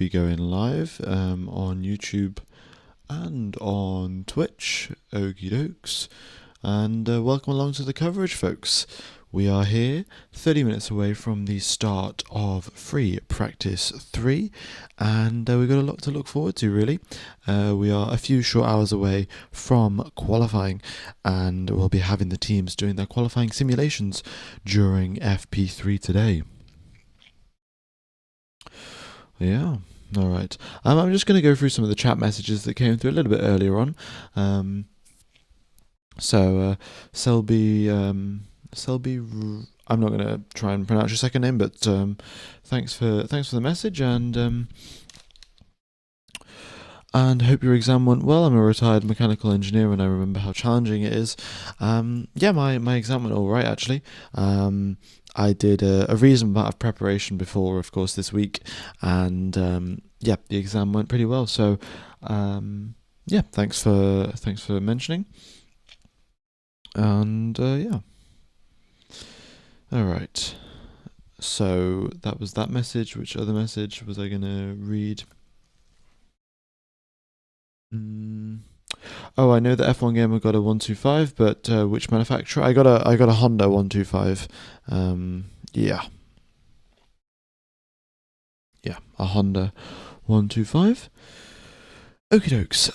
be going live on YouTube and on Twitch. Okie dokes. And welcome along to the coverage, folks. We are here 30 minutes away from the start of free practice 3, and we've got a lot to look forward to, really. We are a few short hours away from qualifying, and we'll be having the teams doing their qualifying simulations during FP3 today. Yeah, alright. I'm just going to go through some of the chat messages that came through a little bit earlier on. Selby, I'm not going to try and pronounce your second name, but thanks for the message, and hope your exam went well. I'm a retired mechanical engineer, and I remember how challenging it is. Yeah, my exam went all right, actually. I did a reasonable amount of preparation before, of course, this week, and yeah, the exam went pretty well. So, yeah, thanks for mentioning. And yeah. All right. So that was that message. Which other message was I gonna read? Oh, I know the F1 gamer got a 125, but which manufacturer? I got a Honda 125. Yeah, a Honda 125. Okie dokes.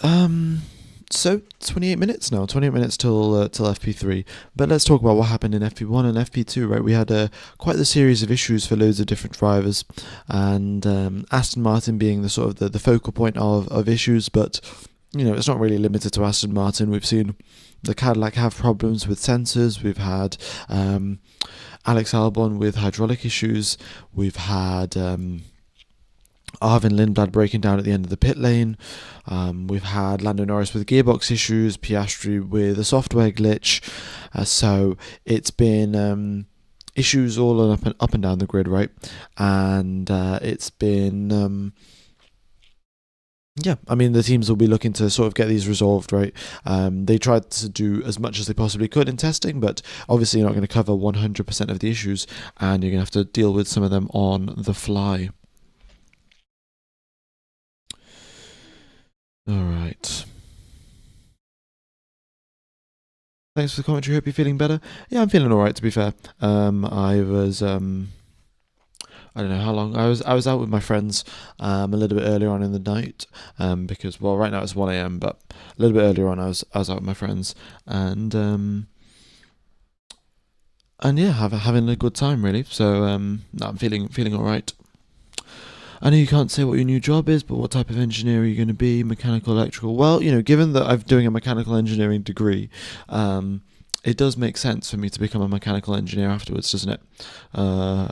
So 28 minutes now. 28 minutes till FP3. But let's talk about what happened in FP1 and FP2. Right, we had quite the series of issues for loads of different drivers, and Aston Martin being the sort of the focal point of issues, but. You know, it's not really limited to Aston Martin. We've seen the Cadillac have problems with sensors. We've had Alex Albon with hydraulic issues. We've had Arvin Lindblad breaking down at the end of the pit lane. We've had Lando Norris with gearbox issues. Piastri with a software glitch. So it's been issues all up and down the grid, right? And it's been... yeah, I mean, the teams will be looking to sort of get these resolved, right? They tried to do as much as they possibly could in testing, but obviously you're not going to cover 100% of the issues, and you're going to have to deal with some of them on the fly. Alright. Thanks for the commentary, hope you're feeling better. Yeah, I'm feeling alright, to be fair. I was... I don't know how long. I was out with my friends a little bit earlier on in the night because, well, right now it's 1 a.m, but a little bit earlier on I was out with my friends, and yeah, having a good time, really. So no, I'm feeling all right. I know you can't say what your new job is, but what type of engineer are you going to be? Mechanical, electrical? Well, you know, given that I'm doing a mechanical engineering degree, it does make sense for me to become a mechanical engineer afterwards, doesn't it?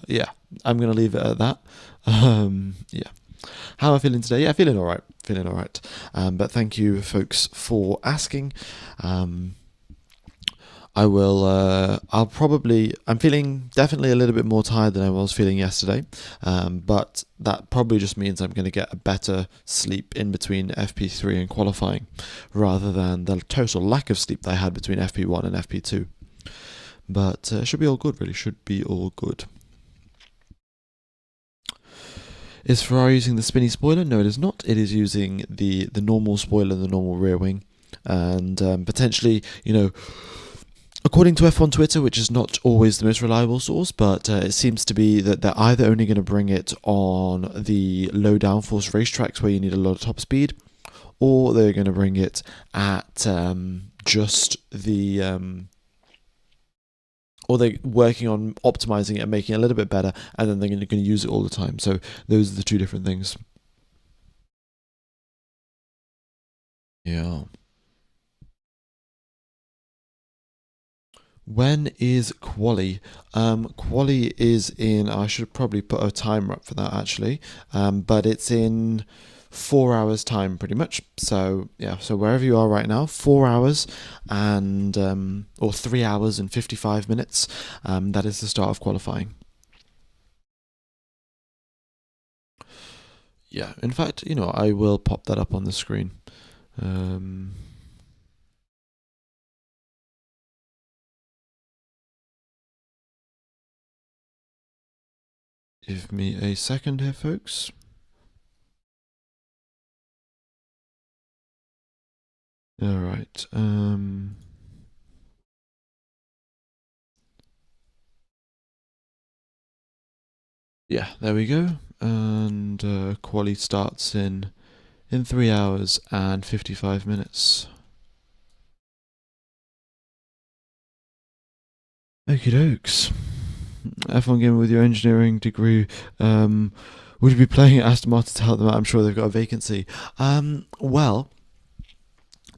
Yeah, I'm going to leave it at that. Yeah. How am I feeling today? Yeah, feeling all right. But thank you, folks, for asking. I'm feeling definitely a little bit more tired than I was feeling yesterday, but that probably just means I'm going to get a better sleep in between FP3 and qualifying, rather than the total lack of sleep that I had between FP1 and FP2. But it should be all good, really, should be all good. Is Ferrari using the spinny spoiler? No, it is not. It is using the normal spoiler, the normal rear wing, and potentially, you know, according to F1 Twitter, which is not always the most reliable source, but it seems to be that they're either only going to bring it on the low downforce racetracks where you need a lot of top speed, or they're going to bring it at just the... or they're working on optimizing it and making it a little bit better, and then they're going to use it all the time. So those are the two different things. Yeah. When is quali? Quali is in... I should probably put a timer up for that, actually. But it's in 4 hours time, pretty much. So yeah, so wherever you are right now, 4 hours and or 3 hours and 55 minutes, that is the start of qualifying. Yeah, in fact, you know, I will pop that up on the screen. Give me a second here, folks. All right. Yeah, there we go. And quali starts in 3 hours and 55 minutes. Okie dokes. F1 Gamer, with your engineering degree, would you be playing at Aston Martin to help them out? I'm sure they've got a vacancy. Well,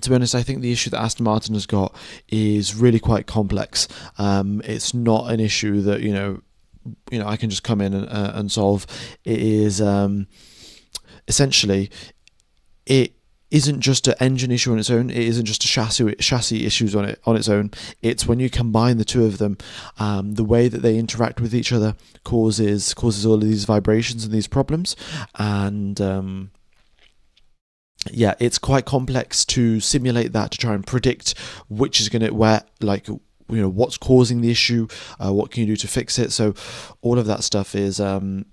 to be honest, I think the issue that Aston Martin has got is really quite complex. It's not an issue that I can just come in and solve. It is essentially, it isn't just an engine issue on its own. It isn't just a chassis issues on its own. It's when you combine the two of them, the way that they interact with each other causes all of these vibrations and these problems, and yeah, it's quite complex to simulate that, to try and predict which is going to what's causing the issue, what can you do to fix it. So all of that stuff is Aston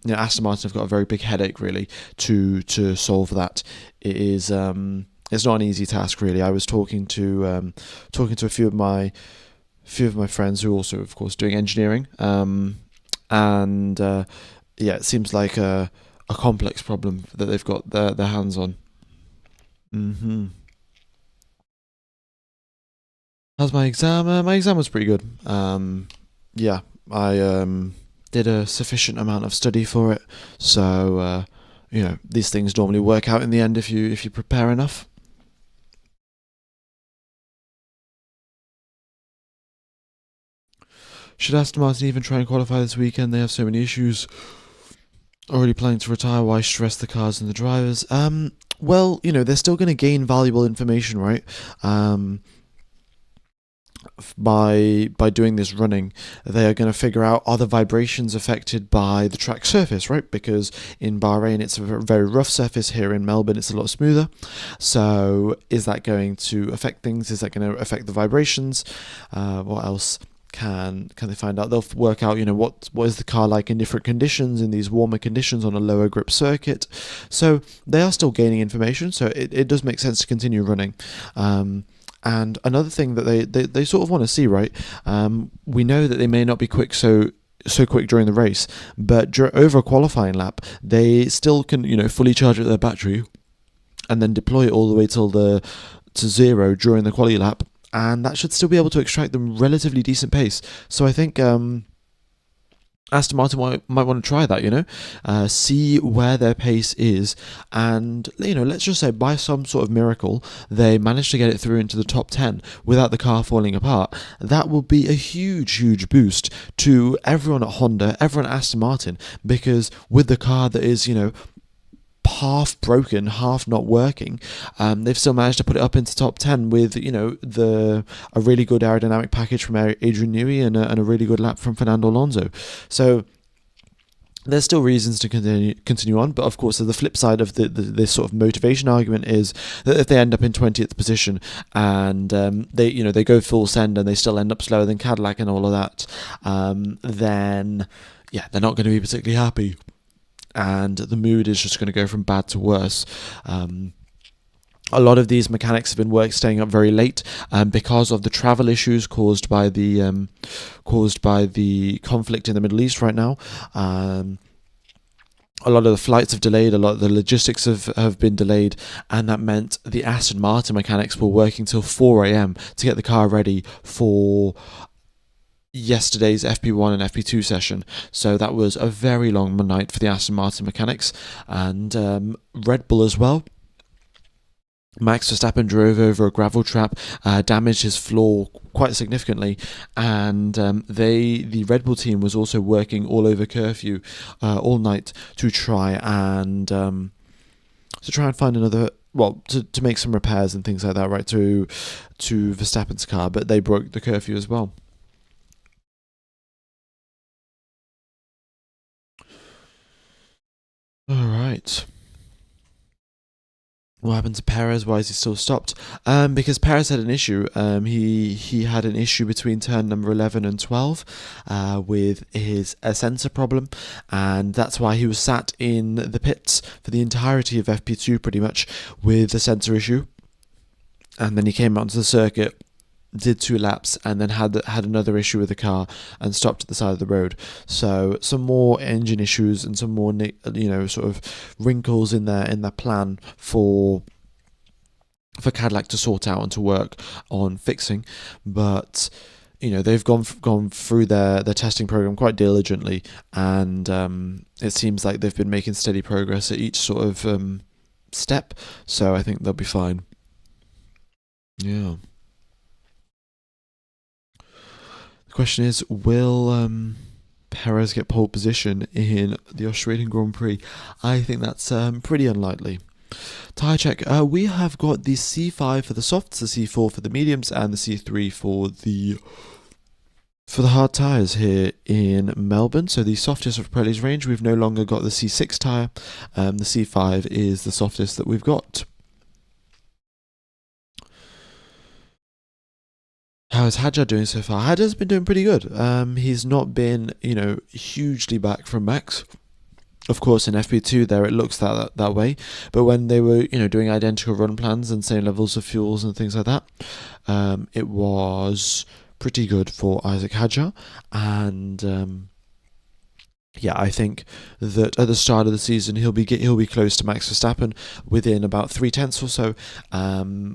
Martin have got a very big headache really to solve that. It is it's not an easy task really. I was talking to a few of my friends who are also of course doing engineering, and yeah, it seems like a complex problem that they've got their hands on. How's my exam? My exam was pretty good. Yeah, I did a sufficient amount of study for it, so these things normally work out in the end if you prepare enough. Should Aston Martin even try and qualify this weekend? They have so many issues. Already planning to retire. Why stress the cars and the drivers? Well, they're still going to gain valuable information, right? By doing this running, they are going to figure out, are the vibrations affected by the track surface, right? Because in Bahrain it's a very rough surface. Here in Melbourne it's a lot smoother. So is that going to affect things? Is that going to affect the vibrations? What else can they find out? They'll work out, what is the car like in different conditions, in these warmer conditions on a lower grip circuit. So they are still gaining information, so it does make sense to continue running. And another thing that they sort of want to see, right? We know that they may not be so quick during the race, but over a qualifying lap, they still can fully charge up their battery, and then deploy it all the way to zero during the quali lap, and that should still be able to extract them relatively decent pace. So I think Aston Martin might want to try that, see where their pace is, and let's just say by some sort of miracle they manage to get it through into the top 10 without the car falling apart. That will be a huge boost to everyone at Honda, everyone at Aston Martin, because with the car that is half broken, half not working, they've still managed to put it up into top 10 with a really good aerodynamic package from Adrian Newey and a really good lap from Fernando Alonso. So there's still reasons to continue on, but of course the flip side of this sort of motivation argument is that if they end up in 20th position and they go full send and they still end up slower than Cadillac and all of that, then yeah, they're not going to be particularly happy, and the mood is just going to go from bad to worse. A lot of these mechanics have been staying up very late because of the travel issues caused by the conflict in the Middle East right now. A lot of the flights have delayed, a lot of the logistics have been delayed, and that meant the Aston Martin mechanics were working till 4 a.m. to get the car ready for yesterday's FP1 and FP2 session. So that was a very long night for the Aston Martin mechanics, and Red Bull as well. Max Verstappen drove over a gravel trap, damaged his floor quite significantly, and the Red Bull team was also working all over curfew all night to try and find another, to make some repairs and things like that, right, to Verstappen's car, but they broke the curfew as well. All right. What happened to Perez? Why is he still stopped? Because Perez had an issue. He had an issue between turn number 11 and 12 with a sensor problem, and that's why he was sat in the pits for the entirety of FP2 pretty much with a sensor issue. and then he came out onto the circuit, did 2 laps, and then had another issue with the car and stopped at the side of the road. So some more engine issues and some more sort of wrinkles in their plan for Cadillac to sort out and to work on fixing. But they've gone through their testing program quite diligently, and it seems like they've been making steady progress at each sort of step. So I think they'll be fine. Yeah. The question is, will Perez get pole position in the Australian Grand Prix? I think that's pretty unlikely. Tyre check. We have got the C5 for the softs, the C4 for the mediums, and the C3 for the hard tyres here in Melbourne. So the softest of Pirelli's range, we've no longer got the C6 tyre. The C5 is the softest that we've got. How is Hadjar doing so far? Hadjar's been doing pretty good. He's not been, hugely back from Max. Of course, in FP2 there it looks that way, but when they were, doing identical run plans and same levels of fuels and things like that, it was pretty good for Isaac Hadjar. And I think that at the start of the season he'll be close to Max Verstappen within about 0.3 or so.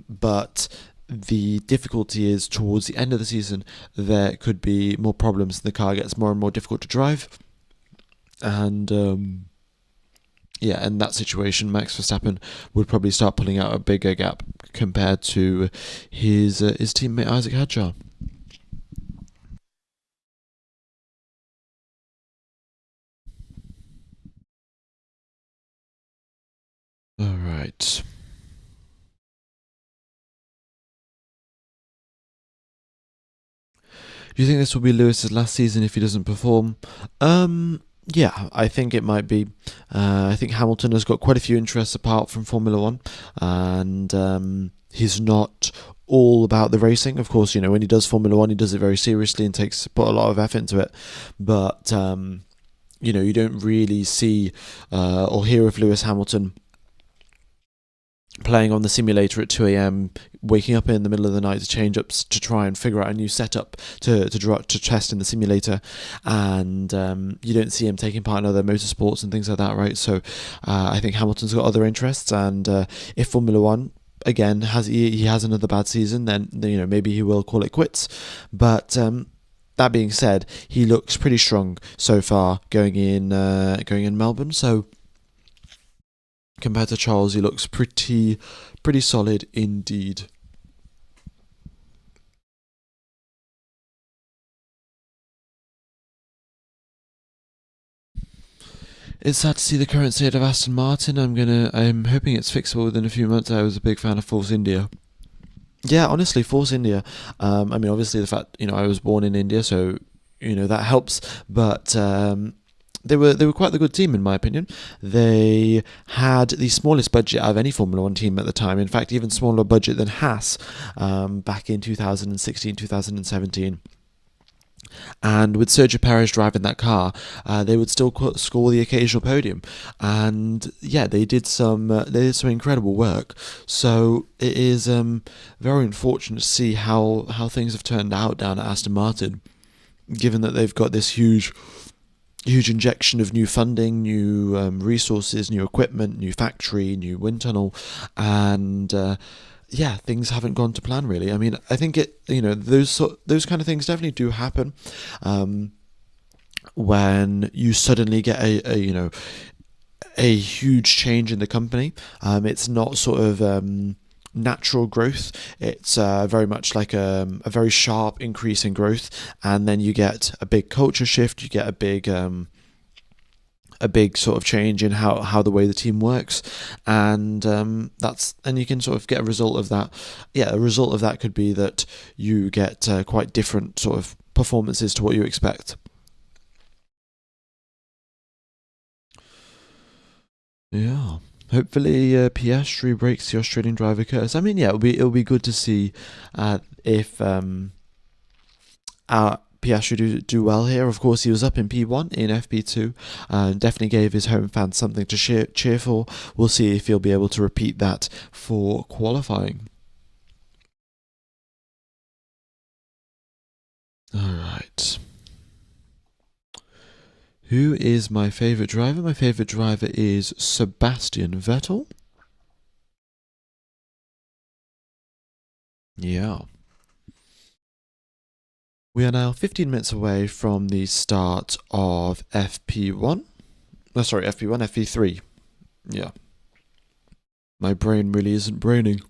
But the difficulty is towards the end of the season there could be more problems. The car gets more and more difficult to drive, and in that situation Max Verstappen would probably start pulling out a bigger gap compared to his teammate Isaac Hadjar. All right. Do you think this will be Lewis's last season if he doesn't perform? Yeah, I think it might be. I think Hamilton has got quite a few interests apart from Formula One, and he's not all about the racing. Of course, when he does Formula One, he does it very seriously and put a lot of effort into it. But you don't really see or hear of Lewis Hamilton playing on the simulator at 2 a.m, waking up in the middle of the night to change ups to try and figure out a new setup to test in the simulator, and you don't see him taking part in other motorsports and things like that, right? So I think Hamilton's got other interests, and if Formula One again he has another bad season, then maybe he will call it quits. But that being said, he looks pretty strong so far going in Melbourne. So compared to Charles, he looks pretty solid indeed. It's sad to see the current state of Aston Martin. I'm hoping it's fixable within a few months. I was a big fan of Force India. Yeah, honestly, Force India. Obviously the fact I was born in India, so that helps. But they were quite the good team in my opinion. They had the smallest budget out of any Formula One team at the time. In fact, even smaller budget than Haas back in 2016, 2017. And with Sergio Perez driving that car, they would still score the occasional podium. And they did some incredible work. So it is very unfortunate to see how things have turned out down at Aston Martin, given that they've got this huge injection of new funding, new resources, new equipment, new factory, new wind tunnel, and things haven't gone to plan really. I think those kind of things definitely do happen when you suddenly get a huge change in the company. It's not sort of natural growth. It's very much like a very sharp increase in growth, and then you get a big culture shift. You get a big sort of change in how the way the team works, and you can sort of get a result of that. A result of that could be that you get quite different sort of performances to what you expect. Yeah. Hopefully, Piastri breaks the Australian driver curse. It'll be good to see if our Piastri do well here. Of course, he was up in P1 in FP2, definitely gave his home fans something to cheer for. We'll see if he'll be able to repeat that for qualifying. Alright. Who is my favourite driver? My favourite driver is Sebastian Vettel. Yeah. We are now 15 minutes away from the start of FP1. Oh, sorry, FP1, FP3. Yeah. My brain really isn't braining.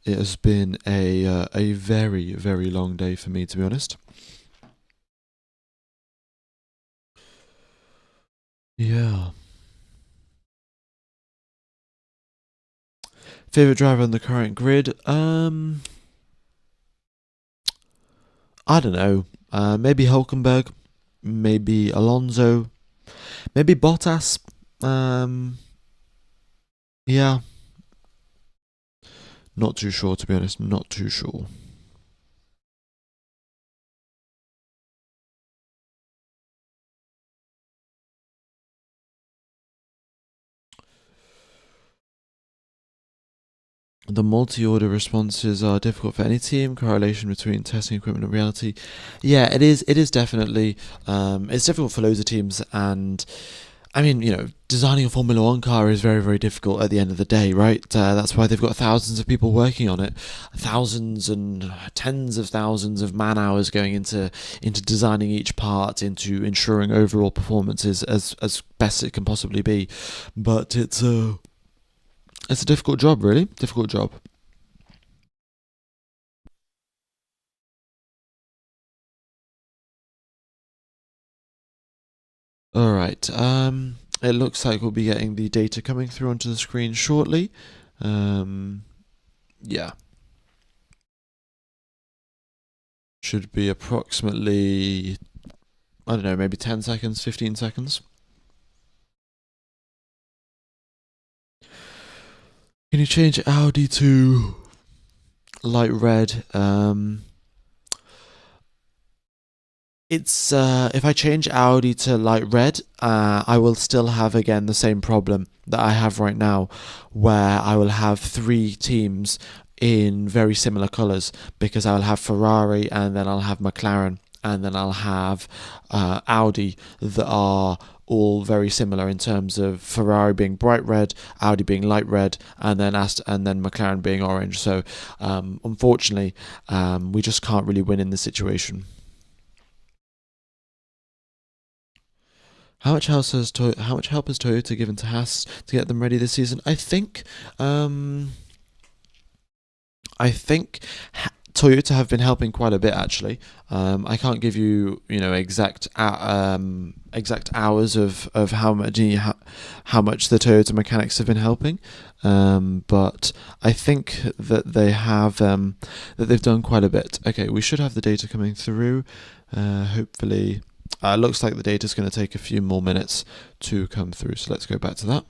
It has been a very, very long day for me, to be honest. Yeah. Favorite driver on the current grid? I don't know. Maybe Hulkenberg, maybe Alonso, maybe Bottas. Yeah. Not too sure, to be honest. Not too sure. The multi-order responses are difficult for any team. Correlation between testing equipment and reality. Yeah, it is. It is definitely. It's difficult for loads of teams, and I mean, designing a Formula One car is very, very difficult at the end of the day, right? That's why they've got thousands of people working on it, thousands and tens of thousands of man hours going into designing each part, into ensuring overall performance is as best it can possibly be. But it's a difficult job, really difficult job. All right. It looks like we'll be getting the data coming through onto the screen shortly. Yeah. Should be approximately, I don't know, maybe 10 seconds, 15 seconds. Can you change Audi to light red? It's if I change Audi to light red, I will still have again the same problem that I have right now, where I will have three teams in very similar colours, because I will have Ferrari, and then I'll have McLaren, and then I'll have Audi, that are all very similar in terms of Ferrari being bright red, Audi being light red, and then McLaren being orange. So unfortunately, we just can't really win in this situation. How much help has Toyota given to Haas to get them ready this season? I think Toyota have been helping quite a bit, actually. I can't give you exact hours of how much the Toyota mechanics have been helping, but I think that they've done quite a bit. Okay, we should have the data coming through. Hopefully. Looks like the data is going to take a few more minutes to come through, so let's go back to that.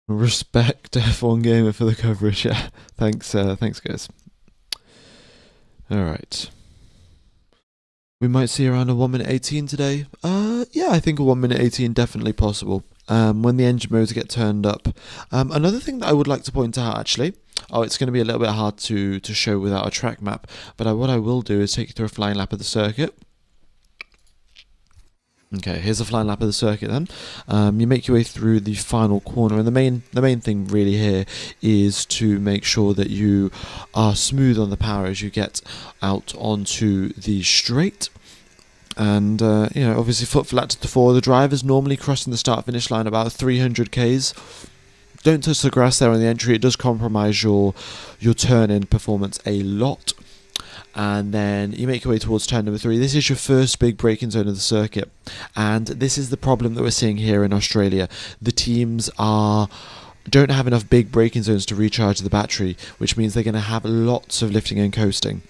Respect F1 Gamer for the coverage. Yeah, thanks guys. All right. We might see around a 1 minute 18 today. Yeah, I think a 1 minute 18 definitely possible. When the engine modes get turned up. Another thing that I would like to point out, actually, it's going to be a little bit hard to show without a track map, but what I will do is take you through a flying lap of the circuit. Okay, here's a flying lap of the circuit then. You make your way through the final corner, and the main thing really here is to make sure that you are smooth on the power as you get out onto the straight. And obviously foot flat to the fore. The drivers normally crossing the start finish line about 300 k's. Don't touch the grass there on the entry. It does compromise your turn in performance a lot. And then you make your way towards turn number 3. This is your first big braking zone of the circuit, and this is the problem that we're seeing here in Australia. The teams don't have enough big braking zones to recharge the battery, which means they're going to have lots of lifting and coasting.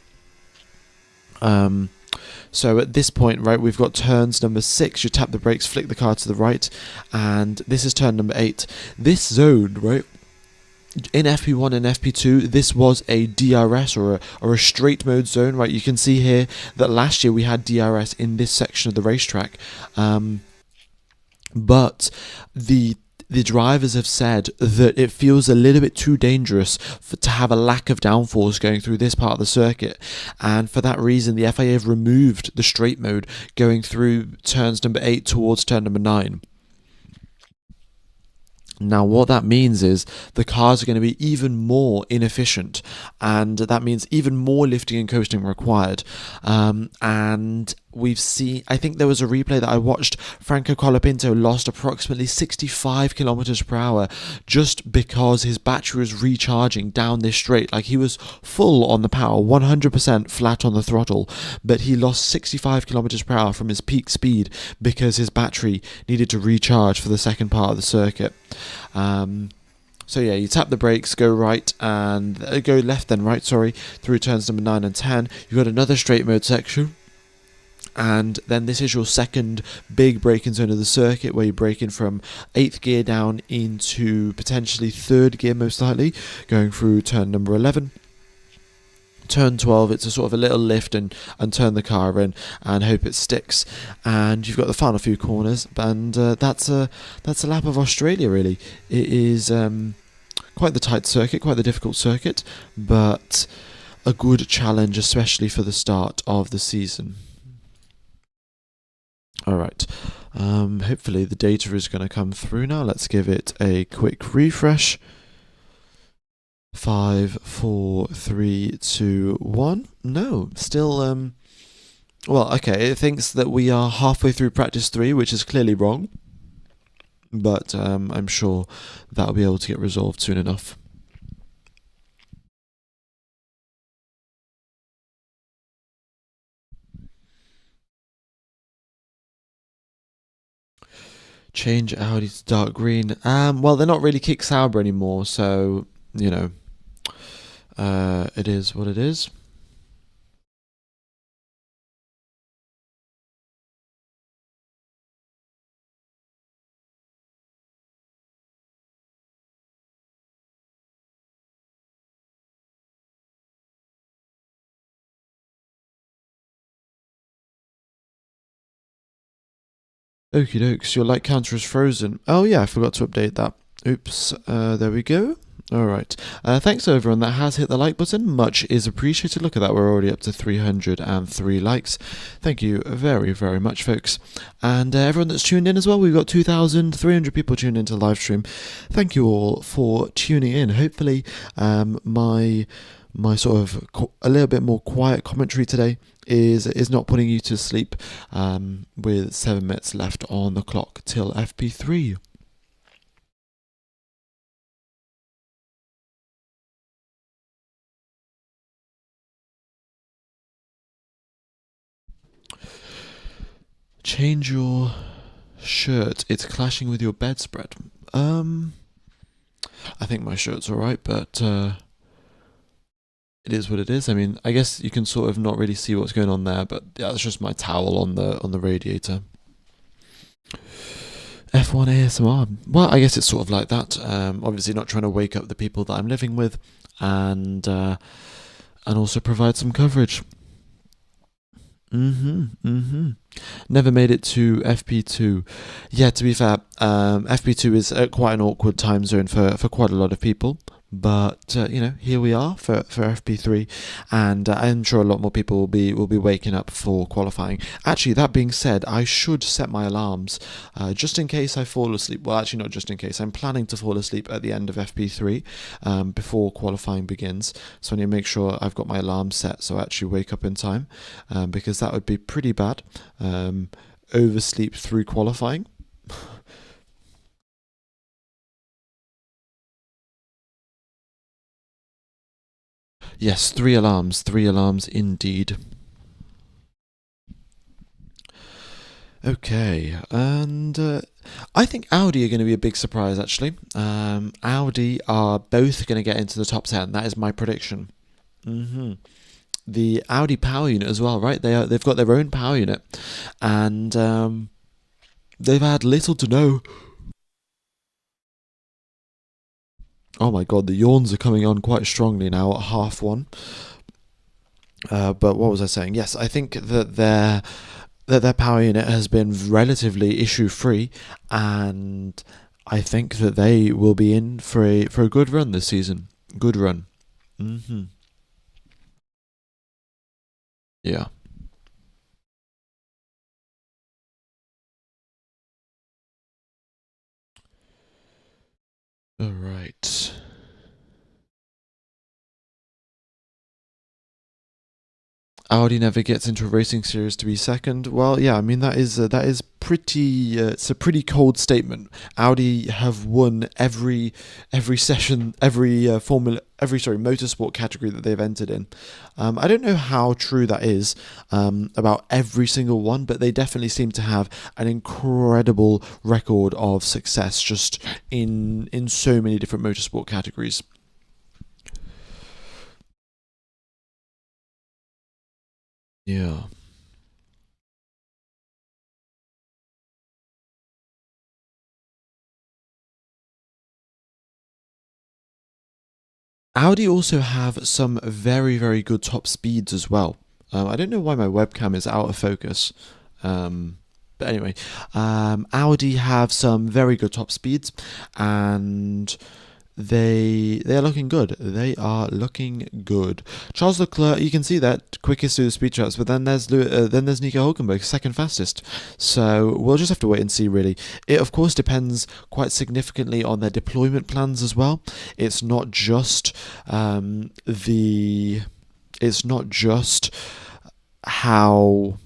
So at this point, right, we've got turns number 6. You tap the brakes, flick the car to the right, and this is turn number 8. This zone, right, in FP1 and FP2, this was a DRS or a straight mode zone, right? You can see here that last year we had DRS in this section of the racetrack, but the drivers have said that it feels a little bit too dangerous to have a lack of downforce going through this part of the circuit, and for that reason the FIA have removed the straight mode going through turns number 8 towards turn number 9. Now, what that means is the cars are going to be even more inefficient, and that means even more lifting and coasting required. And we've seen, I think there was a replay that I watched, Franco Colapinto lost approximately 65 kilometers per hour just because his battery was recharging down this straight. Like, he was full on the power, 100% flat on the throttle, but he lost 65 kilometers per hour from his peak speed because his battery needed to recharge for the second part of the circuit. So yeah, you tap the brakes, go right and go left then right, sorry, through turns number 9 and 10. You've got another straight mode section, and then this is your second big braking zone of the circuit, where you brake in from 8th gear down into potentially 3rd gear most likely, going through turn number 11. Turn 12, it's a sort of a little lift and turn the car in and hope it sticks. And you've got the final few corners, and that's a lap of Australia, really. It is quite the tight circuit, quite the difficult circuit, but a good challenge, especially for the start of the season. Alright, hopefully the data is going to come through now. Let's give it a quick refresh. 5, 4, 3, 2, 1. No, still, well, okay, it thinks that we are halfway through practice 3, which is clearly wrong, but I'm sure that'll be able to get resolved soon enough. Change Audi to dark green. Well, they're not really Kick Sauber anymore, so, you know, it is what it is. Okie dokes, your light counter is frozen. Oh yeah, I forgot to update that. Oops, there we go. Alright, thanks everyone that has hit the like button, much is appreciated. Look at that, we're already up to 303 likes. Thank you very, very much, folks. And everyone that's tuned in as well, we've got 2,300 people tuned into the live stream. Thank you all for tuning in. Hopefully my sort of a little bit more quiet commentary today is not putting you to sleep with 7 minutes left on the clock till FP3. Change your shirt. It's clashing with your bedspread. I think my shirt's alright, but it is what it is. I mean, I guess you can sort of not really see what's going on there, but yeah, that's just my towel on the radiator. F1 ASMR. Well, I guess it's sort of like that. Obviously not trying to wake up the people that I'm living with, and also provide some coverage. Never made it to FP2. Yeah, to be fair, FP2 is quite an awkward time zone for quite a lot of people. But you know, here we are for FP3, and I'm sure a lot more people will be waking up for qualifying. Actually, that being said, I should set my alarms just in case I fall asleep. Well, actually, not just in case. I'm planning to fall asleep at the end of FP3 before qualifying begins. So I need to make sure I've got my alarm set so I actually wake up in time, because that would be pretty bad. Oversleep through qualifying. Yes, 3 alarms indeed. Okay, and I think Audi are going to be a big surprise, actually. Audi are both going to get into the top 10. That is my prediction. The Audi power unit as well, right? They've got their own power unit, and they've had little to no Oh my god, the yawns are coming on quite strongly now at half one. But what was I saying? Yes, I think that their power unit has been relatively issue free, and I think that they will be in for a good run this season. Good run. Yeah. All right. Audi never gets into a racing series to be second. Well, yeah, I mean that is pretty. It's a pretty cold statement. Audi have won every session, every motorsport category that they've entered in. I don't know how true that is about every single one, but they definitely seem to have an incredible record of success just in so many different motorsport categories. Yeah. Audi also have some very, very good top speeds as well. I don't know why my webcam is out of focus. But anyway, Audi have some very good top speeds, and they are looking good. They are looking good. Charles Leclerc, you can see that quickest through the speed traps, but then there's Nico Hulkenberg, second fastest. So we'll just have to wait and see. Really, it of course depends quite significantly on their deployment plans as well. It's not just It's not just how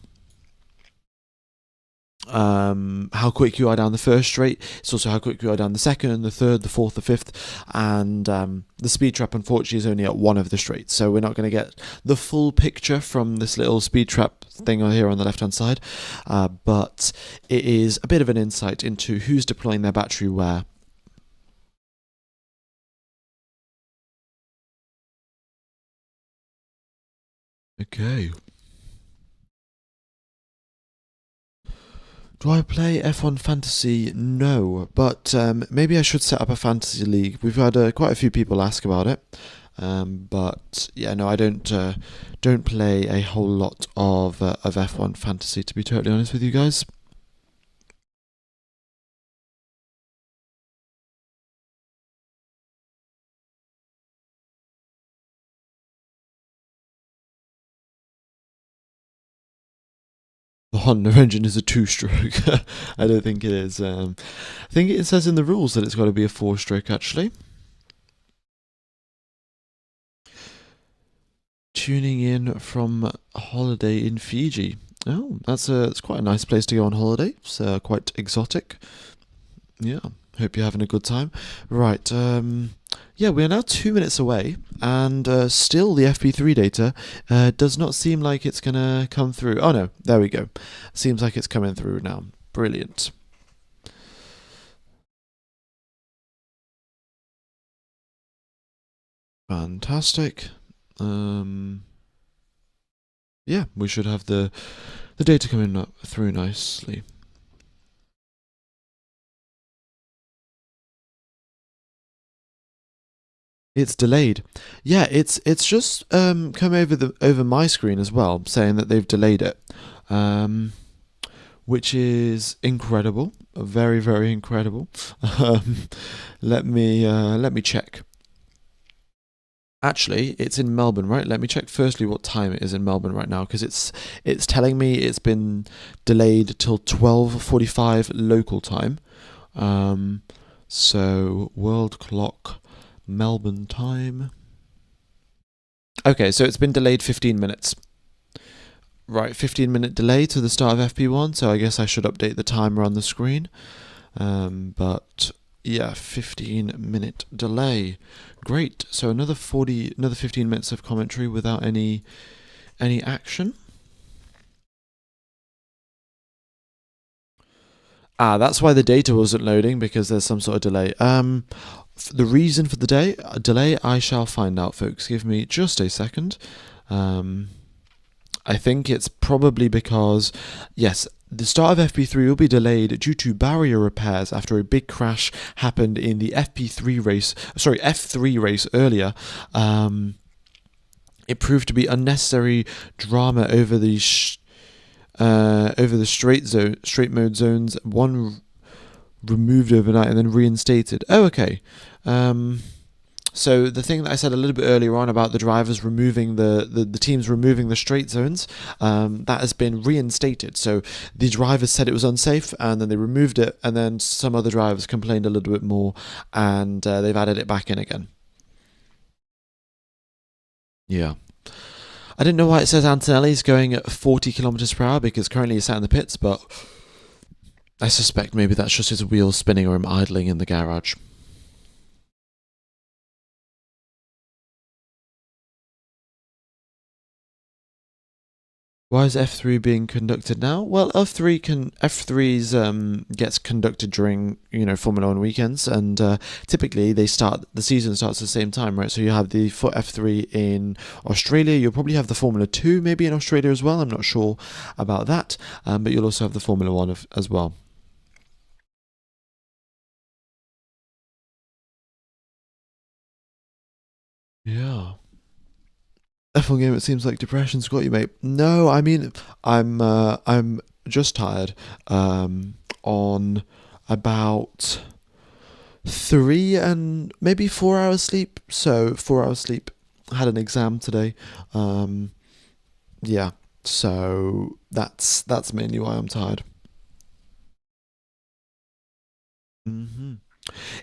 how quick you are down the first straight. It's also how quick you are down the second, the third, the fourth, the fifth, and the speed trap unfortunately is only at one of the straights, so we're not going to get the full picture from this little speed trap thing here on the left hand side, but it is a bit of an insight into who's deploying their battery where. Okay. Do I play F1 Fantasy? No, but maybe I should set up a fantasy league. We've had quite a few people ask about it, but yeah, no, I don't play a whole lot of F1 Fantasy, to be totally honest with you guys. The Honda engine is a two-stroke. I don't think it is. I think it says in the rules that it's got to be a four-stroke, actually. Tuning in from a holiday in Fiji. Oh, it's quite a nice place to go on holiday. It's quite exotic. Yeah, hope you're having a good time. Right, yeah, we are now 2 minutes away, and still the FP3 data does not seem like it's going to come through. Oh no, there we go. Seems like it's coming through now. Brilliant. Fantastic. Yeah, we should have the data coming up through nicely. It's delayed. Yeah, it's just come over my screen as well, saying that they've delayed it, which is incredible, very very incredible. Um, let me check. Actually, it's in Melbourne, right? Let me check firstly what time it is in Melbourne right now, because it's telling me it's been delayed till 12:45 local time. Um, so world clock, Melbourne time. Okay, so it's been delayed 15 minutes. Right, 15-minute delay to the start of FP1, so I guess I should update the timer on the screen. But yeah, 15-minute delay. Great. So another 15 minutes of commentary without any action. Ah, that's why the data wasn't loading, because there's some sort of delay. The reason for the delay, I shall find out, folks. Give me just a second. I think it's probably because, yes, The start of FP3 will be delayed due to barrier repairs after a big crash happened in the F3 race earlier. It proved to be unnecessary drama over the straight mode zones. One removed overnight and then reinstated. Oh, okay. So the thing that I said a little bit earlier on about the drivers removing the teams removing the straight zones, that has been reinstated. So the drivers said it was unsafe, and then they removed it, and then some other drivers complained a little bit more, and they've added it back in again. Yeah. I didn't know why it says Antonelli's going at 40 kilometers per hour because currently he's sat in the pits, but I suspect maybe that's just his wheels spinning or him idling in the garage. Why is F3 being conducted now? Well, F3's gets conducted during Formula One weekends, and typically the season starts at the same time, right? So you have the F3 in Australia. You'll probably have the Formula 2 maybe in Australia as well. I'm not sure about that, but you'll also have the Formula 1 as well. Yeah. F1 game, it seems like depression's got you, mate. No, I mean, I'm just tired. On about 3 and maybe 4 hours sleep. So 4 hours sleep. I had an exam today. Yeah. So that's mainly why I'm tired. Hmm.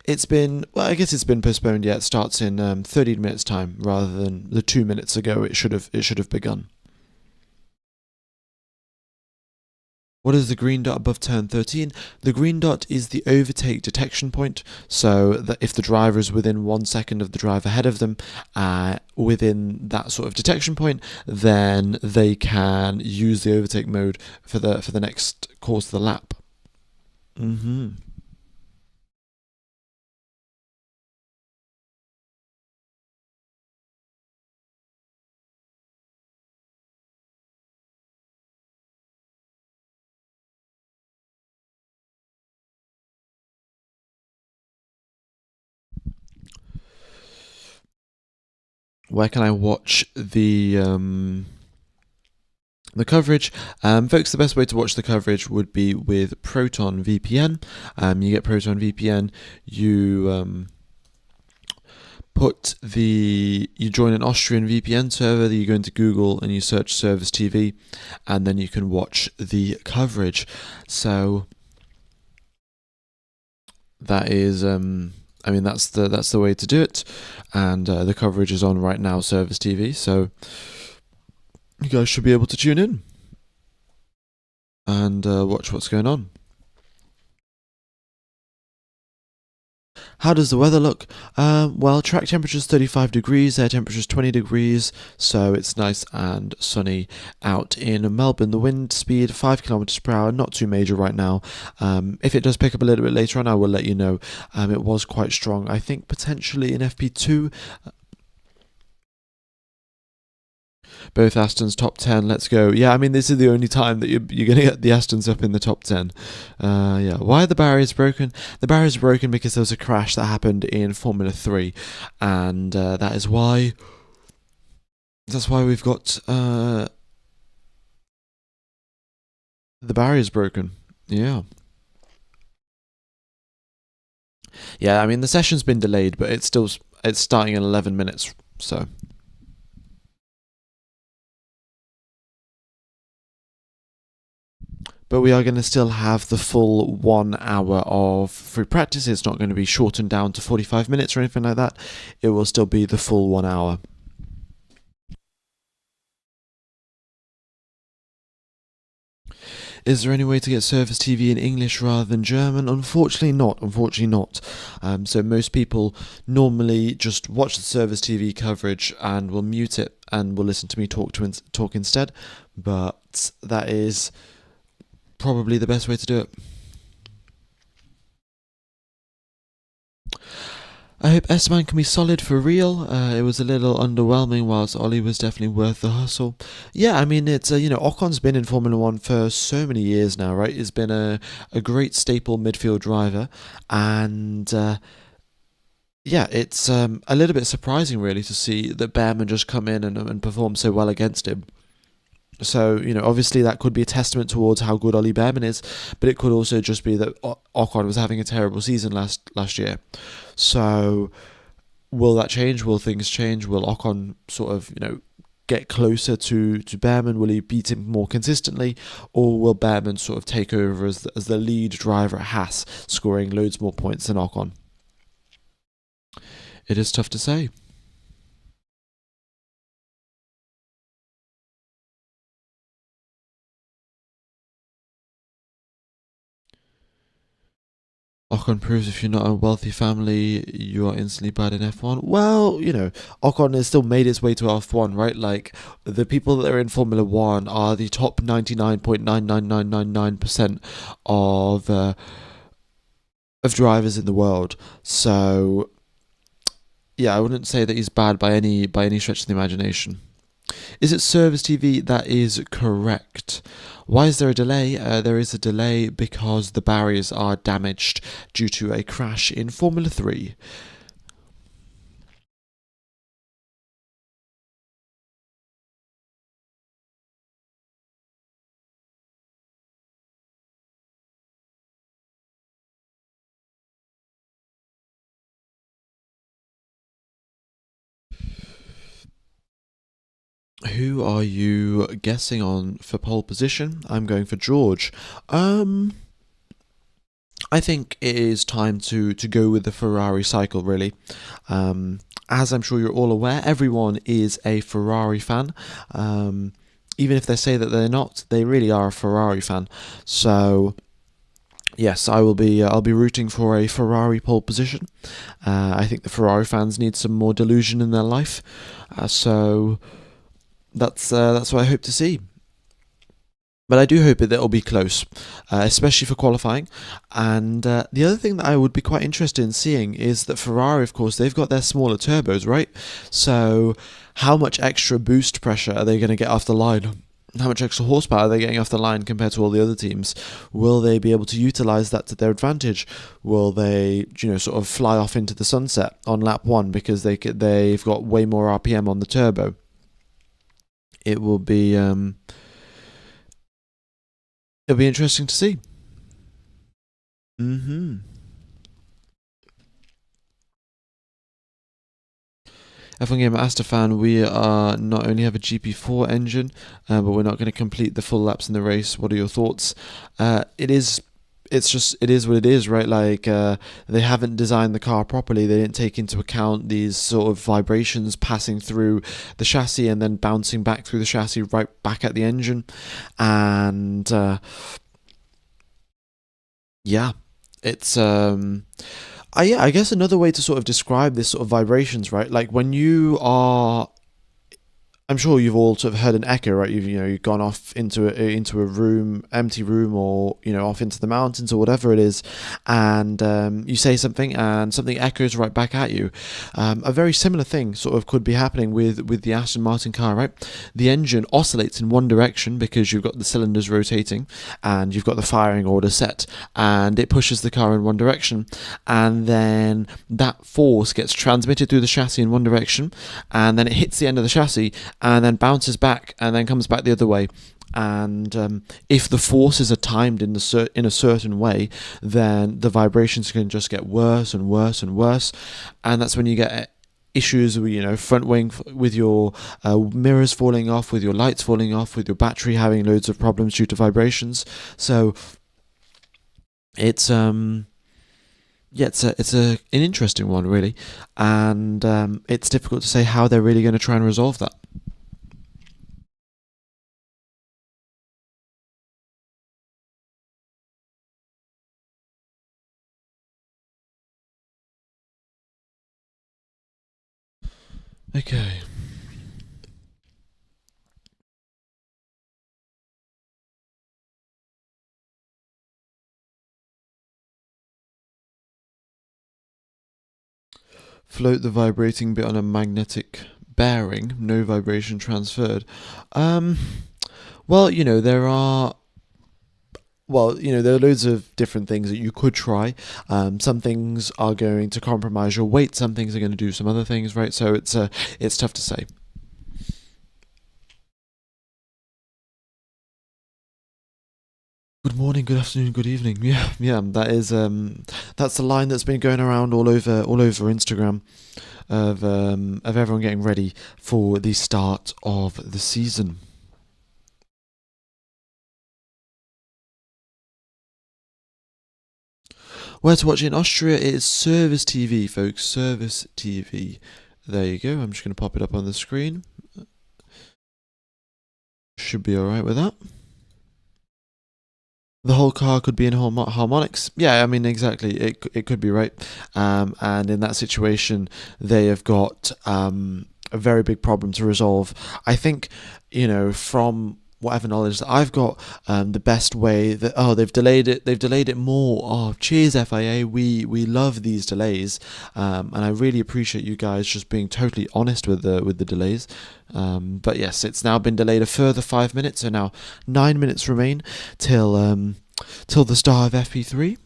It's been, well, I guess it's been postponed. Yeah, it starts in 13 minutes time rather than the 2 minutes ago. It should have begun. What is the green dot above turn 13? The green dot is the overtake detection point, so that if the driver is within 1 second of the driver ahead of them, within that sort of detection point, then they can use the overtake mode for the next course of the lap. Hmm. Where can I watch the coverage? Folks, the best way to watch the coverage would be with Proton VPN. You get Proton VPN, you you join an Austrian VPN server, you go into Google and you search Service TV, and then you can watch the coverage. So that is, I mean, that's the way to do it, and the coverage is on right now, Service TV. So you guys should be able to tune in and watch what's going on. How does the weather look? Well, track temperature is 35 degrees, air temperature is 20 degrees, so it's nice and sunny out in Melbourne. The wind speed 5 kilometers per hour, not too major right now. If it does pick up a little bit later on, I will let you know. It was quite strong. I think potentially in FP2. Both Astons top 10, let's go. Yeah, I mean, this is the only time that you're going to get the Astons up in the top 10. Yeah, why are the barriers broken? The barriers are broken because there was a crash that happened in Formula 3, and that's why we've got the barriers broken. Yeah. Yeah, I mean, the session's been delayed, but it's starting in 11 minutes, so... But we are going to still have the full 1 hour of free practice. It's not going to be shortened down to 45 minutes or anything like that. It will still be the full 1 hour. Is there any way to get Service TV in English rather than German? Unfortunately not. So most people normally just watch the Service TV coverage and will mute it and will listen to me talk instead. But that is probably the best way to do it. I hope Esteban can be solid for real. It was a little underwhelming, whilst Ollie was definitely worth the hustle. Yeah, I mean, it's Ocon's been in Formula One for so many years now, right? He's been a great staple midfield driver, and yeah, it's a little bit surprising, really, to see that Behrman just come in and perform so well against him. So, obviously that could be a testament towards how good Ollie Behrman is, but it could also just be that Ocon was having a terrible season last year. So, will that change? Will things change? Will Ocon sort of, get closer to Behrman? Will he beat him more consistently? Or will Behrman sort of take over as the lead driver at Haas, scoring loads more points than Ocon? It is tough to say. Ocon proves if you're not a wealthy family, you are instantly bad in F1. Well, Ocon has still made its way to F1, right? Like, the people that are in Formula One are the top 99.99999% of drivers in the world. So, yeah, I wouldn't say that he's bad by any stretch of the imagination. Is it Service TV? That is correct. Why is there a delay? There is a delay because the barriers are damaged due to a crash in Formula 3. Who are you guessing on for pole position? I'm going for George. I think it is time to go with the Ferrari cycle, really. As I'm sure you're all aware, everyone is a Ferrari fan. Even if they say that they're not, they really are a Ferrari fan. So yes, I will be. I'll be rooting for a Ferrari pole position. I think the Ferrari fans need some more delusion in their life. So that's what I hope to see. But I do hope that it'll be close, especially for qualifying. And the other thing that I would be quite interested in seeing is that Ferrari, of course, they've got their smaller turbos, right? So how much extra boost pressure are they going to get off the line? How much extra horsepower are they getting off the line compared to all the other teams? Will they be able to utilize that to their advantage? Will they, sort of fly off into the sunset on lap one because they've got way more RPM on the turbo? It will be it'll be interesting to see. Hmm. F1 Gamer Astafan, we are not only have a GP4 engine, but we're not going to complete the full laps in the race. What are your thoughts? It is what it is, right? Like, they haven't designed the car properly. They didn't take into account these sort of vibrations passing through the chassis and then bouncing back through the chassis right back at the engine. And yeah, it's I guess another way to sort of describe this sort of vibrations, right? Like when you are, I'm sure you've all sort of heard an echo, right? You've gone off into a room, empty room, or off into the mountains or whatever it is, and you say something, and something echoes right back at you. A very similar thing sort of could be happening with the Aston Martin car, right? The engine oscillates in one direction because you've got the cylinders rotating, and you've got the firing order set, and it pushes the car in one direction, and then that force gets transmitted through the chassis in one direction, and then it hits the end of the chassis and then bounces back and then comes back the other way. And if the forces are timed in a certain way, then the vibrations can just get worse and worse and worse, and that's when you get issues with front wing with your mirrors falling off, with your lights falling off, with your battery having loads of problems due to vibrations. So it's yeah, it's an interesting one, really, and it's difficult to say how they're really going to try and resolve that. Okay. Float the vibrating bit on a magnetic bearing, no vibration transferred. Um, well, there are loads of different things that you could try. Some things are going to compromise your weight. Some things are going to do some other things, right? So it's tough to say. Good morning, good afternoon, good evening. Yeah, that's the line that's been going around all over Instagram of everyone getting ready for the start of the season. Where to watch it in Austria? It is Service TV, folks. Service TV. There you go. I'm just going to pop it up on the screen. Should be alright with that. The whole car could be in harmonics. Yeah, I mean, exactly. It could be right. And in that situation, they have got a very big problem to resolve. I think, from whatever knowledge that I've got, the best way that they've delayed it more. Oh, cheers FIA, we love these delays, and I really appreciate you guys just being totally honest with the delays. But yes, it's now been delayed a further 5 minutes, so now 9 minutes remain till the start of FP3.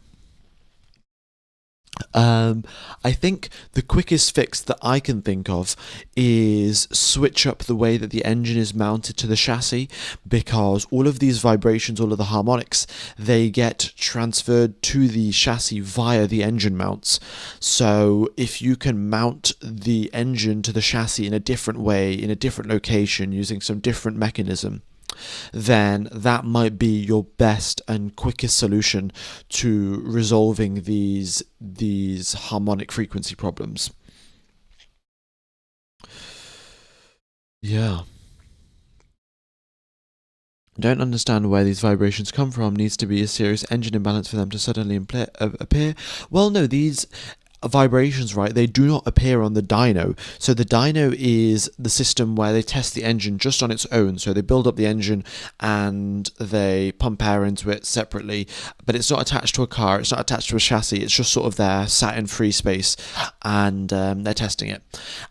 I think the quickest fix that I can think of is switch up the way that the engine is mounted to the chassis, because all of these vibrations, all of the harmonics, they get transferred to the chassis via the engine mounts. So if you can mount the engine to the chassis in a different way, in a different location, using some different mechanism, then that might be your best and quickest solution to resolving these harmonic frequency problems. Yeah. Don't understand where these vibrations come from. Needs to be a serious engine imbalance for them to suddenly appear. Well, no, these vibrations, right, they do not appear on the dyno. So the dyno is the system where they test the engine just on its own. So they build up the engine and they pump air into it separately, but it's not attached to a car, it's not attached to a chassis, it's just sort of there, sat in free space, and they're testing it.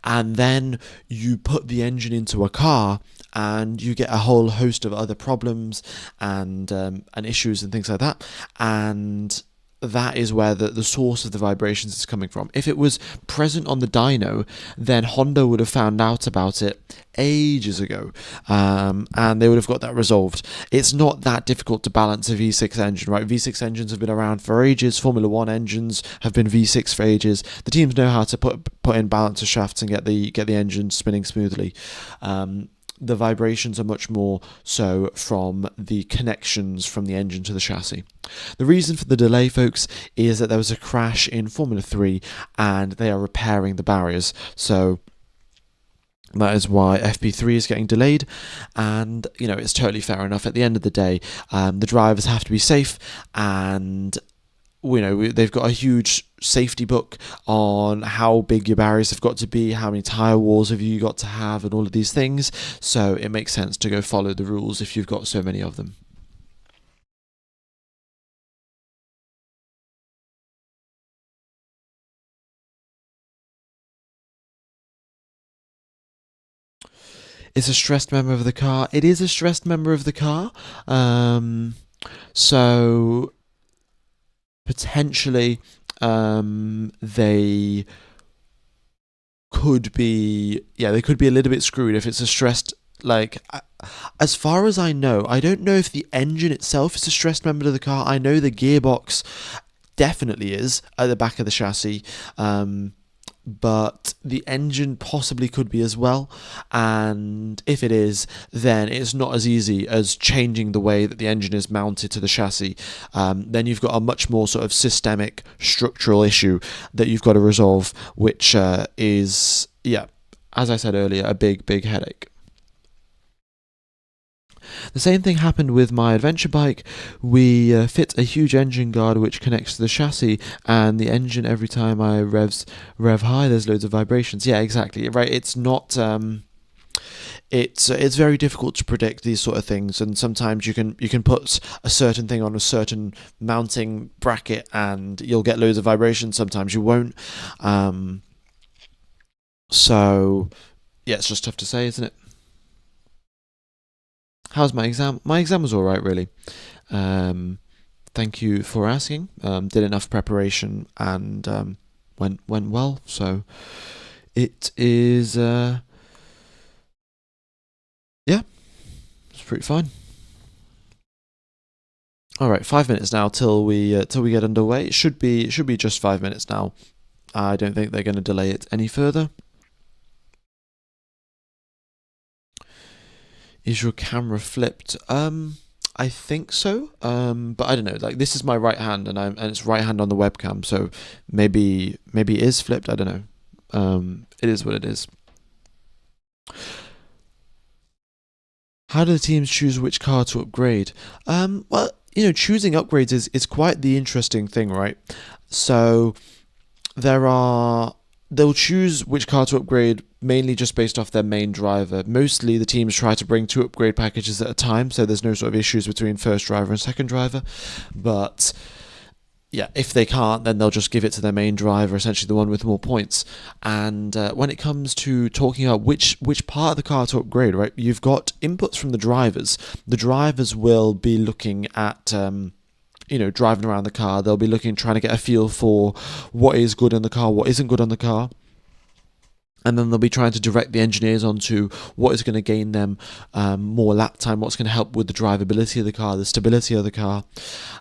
And then you put the engine into a car, and you get a whole host of other problems and issues and things like that. And that is where the source of the vibrations is coming from. If it was present on the dyno, then Honda would have found out about it ages ago, and they would have got that resolved. It's not that difficult to balance a V6 engine, right? V6 engines have been around for ages. Formula One engines have been V6 for ages. The teams know how to put in balancer shafts and get the engine spinning smoothly. The vibrations are much more so from the connections from the engine to the chassis. The reason for the delay, folks, is that there was a crash in Formula 3 and they are repairing the barriers. So that is why FP3 is getting delayed, and it's totally fair enough. At the end of the day, the drivers have to be safe, and they've got a huge safety book on how big your barriers have got to be, how many tyre walls have you got to have, and all of these things. So it makes sense to go follow the rules if you've got so many of them. It's a stressed member of the car. It is a stressed member of the car. So potentially they could be a little bit screwed if it's a stressed, as far as I know, I don't know if the engine itself is a stressed member of the car. I know the gearbox definitely is at the back of the chassis, but the engine possibly could be as well. And if it is, then it's not as easy as changing the way that the engine is mounted to the chassis. Then you've got a much more sort of systemic structural issue that you've got to resolve, which is, as I said earlier, a big headache. The same thing happened with my adventure bike. We fit a huge engine guard which connects to the chassis, and the engine, every time I rev high, there's loads of vibrations. Yeah, exactly. Right. It's not. It's very difficult to predict these sort of things, and sometimes you can put a certain thing on a certain mounting bracket and you'll get loads of vibrations. Sometimes you won't. So yeah, it's just tough to say, isn't it? How's my exam? My exam was all right, really. Um, Thank you for asking. Did enough preparation and went well. So it is yeah, it's pretty fine. All right, 5 minutes now till we get underway. It should be just 5 minutes now. I don't think they're going to delay it any further. Is your camera flipped? I think so. But I don't know. Like this is my right hand, and it's right hand on the webcam, so maybe it is flipped. I don't know. It is what it is. How do the teams choose which car to upgrade? Well, choosing upgrades is quite the interesting thing, right? So there are they'll choose which car to upgrade mainly just based off their main driver. Mostly the teams try to bring two upgrade packages at a time, so there's no sort of issues between first driver and second driver. But yeah, if they can't, then they'll just give it to their main driver, essentially the one with more points. And when it comes to talking about which part of the car to upgrade, right, you've got inputs from the drivers. The drivers will be looking at driving around the car. They'll be looking, trying to get a feel for what is good on the car, what isn't good on the car. And then they'll be trying to direct the engineers onto what is going to gain them more lap time, what's going to help with the drivability of the car, the stability of the car.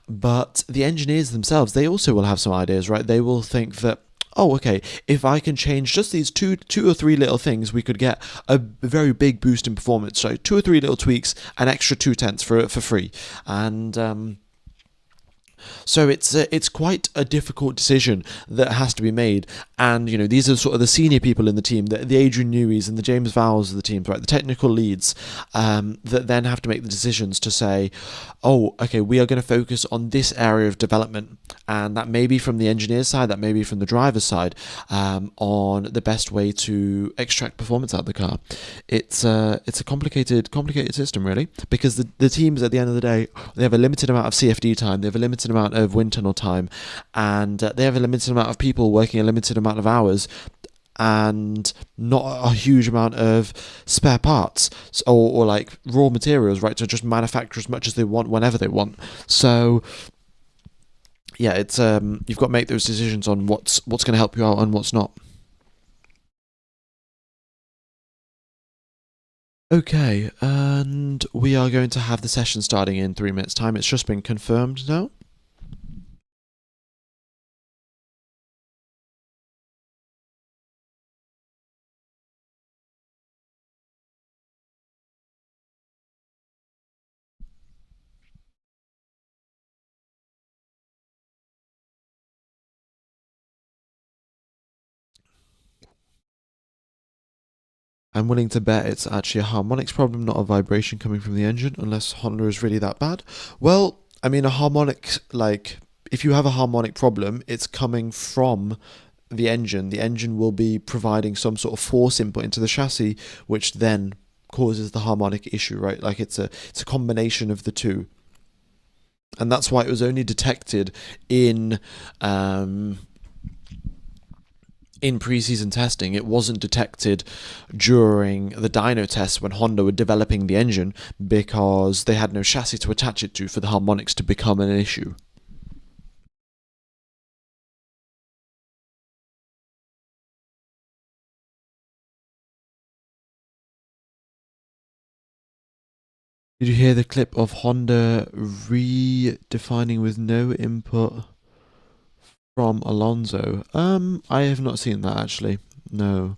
But the engineers themselves, they also will have some ideas, right? They will think that, oh, okay, if I can change just these two or three little things, we could get a very big boost in performance. So two or three little tweaks, an extra 2/10 for free, and so it's quite a difficult decision that has to be made, and these are sort of the senior people in the team, the Adrian Newey's and the James Vowles of the teams, right, the technical leads, that then have to make the decisions to say, oh, okay, we are going to focus on this area of development, and that may be from the engineer's side, that may be from the driver's side, on the best way to extract performance out of the car. It's a complicated system, really, because the teams at the end of the day, they have a limited amount of CFD time, they have a limited amount of wind tunnel time, and they have a limited amount of people working a limited amount of hours, and not a huge amount of spare parts or like raw materials, right, to just manufacture as much as they want whenever they want. So yeah, it's you've got to make those decisions on what's going to help you out and what's not. Okay, and we are going to have the session starting in 3 minutes time. It's just been confirmed now. I'm willing to bet it's actually a harmonics problem, not a vibration coming from the engine, unless Honda is really that bad. Well, I mean, a harmonic, like, if you have a harmonic problem, it's coming from the engine. The engine will be providing some sort of force input into the chassis, which then causes the harmonic issue, right? Like, it's a combination of the two. And that's why it was only detected in um, in preseason testing. It wasn't detected during the dyno tests when Honda were developing the engine, because they had no chassis to attach it to for the harmonics to become an issue. Did you hear the clip of Honda redefining with no input from Alonso? I have not seen that actually. No.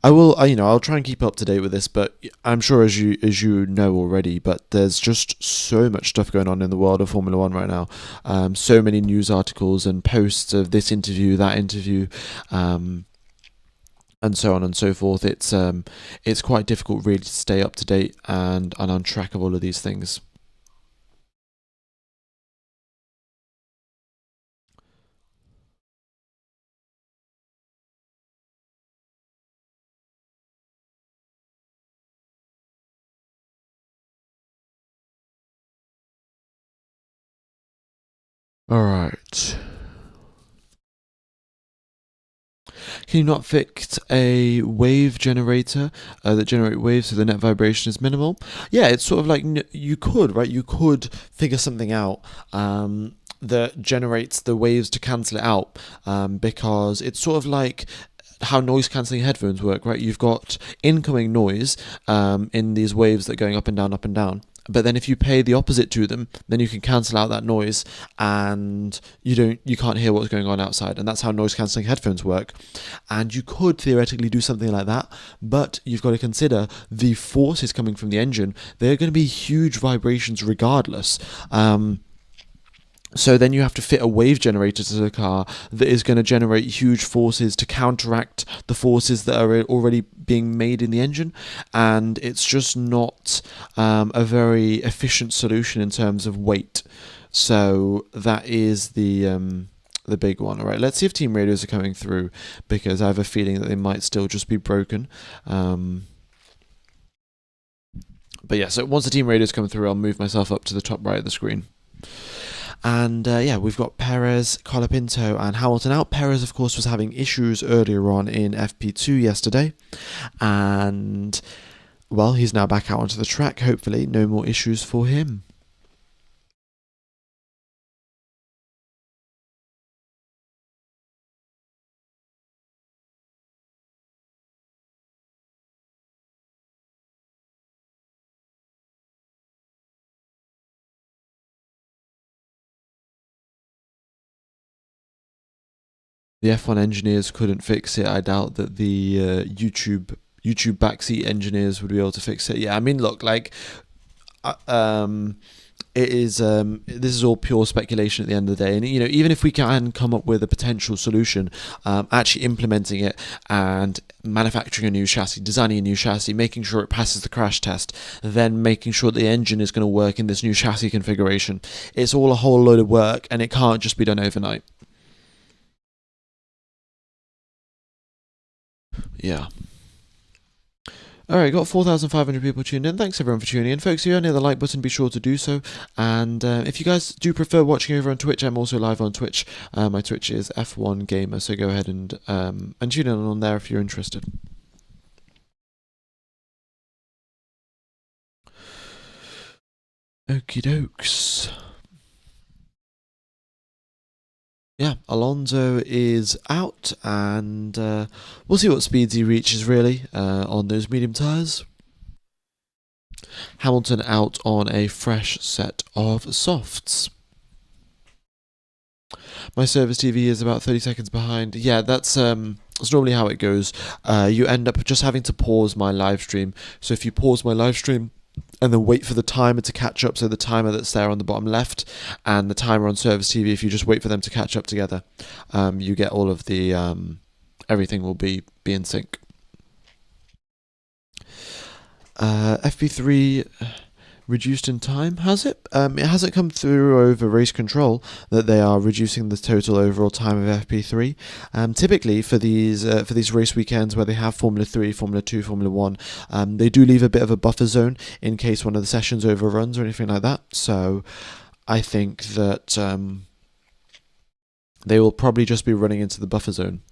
I will, I'll try and keep up to date with this, but I'm sure, as you know already, but there's just so much stuff going on in the world of Formula One right now. So many news articles and posts of this interview, that interview, um, and so on and so forth. It's quite difficult really to stay up to date and on track of all of these things. All right. Can you not fix a wave generator that generate waves so the net vibration is minimal? Yeah, it's sort of like you could, right? You could figure something out that generates the waves to cancel it out, because it's sort of like how noise cancelling headphones work, right? You've got incoming noise in these waves that are going up and down, up and down. But then if you pay the opposite to them, then you can cancel out that noise and you can't hear what's going on outside. And that's how noise cancelling headphones work. And you could theoretically do something like that, but you've got to consider the forces coming from the engine. They're going to be huge vibrations regardless. So then you have to fit a wave generator to the car that is going to generate huge forces to counteract the forces that are already being made in the engine, and it's just not a very efficient solution in terms of weight. So that is the big one. All right, let's see if team radios are coming through, because I have a feeling that they might still just be broken. But yeah, so once the team radios come through, I'll move myself up to the top right of the screen. And we've got Perez, Colapinto and Hamilton out. Perez, of course, was having issues earlier on in FP2 yesterday. And, well, he's now back out onto the track. Hopefully, no more issues for him. The F1 engineers couldn't fix it. I doubt that the YouTube backseat engineers would be able to fix it. Yeah, I mean, look, like, it is. This is all pure speculation at the end of the day, and even if we can come up with a potential solution, actually implementing it and manufacturing a new chassis, designing a new chassis, making sure it passes the crash test, then making sure the engine is going to work in this new chassis configuration. It's all a whole load of work, and it can't just be done overnight. Yeah. Alright, got 4,500 people tuned in. Thanks everyone for tuning in. Folks, if you're near the like button, be sure to do so. And if you guys do prefer watching over on Twitch, I'm also live on Twitch. My Twitch is F1 Gamer, so go ahead and tune in on there if you're interested. Okie dokes. Yeah, Alonso is out, and we'll see what speeds he reaches, really, on those medium tyres. Hamilton out on a fresh set of softs. My service TV is about 30 seconds behind. Yeah, that's normally how it goes. You end up just having to pause my live stream. So if you pause my live stream and then wait for the timer to catch up, so the timer that's there on the bottom left and the timer on Service TV, if you just wait for them to catch up together, you get all of the everything will be in sync. FP3 reduced in time, has it? It hasn't come through over race control that they are reducing the total overall time of FP3. Typically for these race weekends where they have Formula 3, Formula 2, Formula 1, they do leave a bit of a buffer zone in case one of the sessions overruns or anything like that. So I think that they will probably just be running into the buffer zone.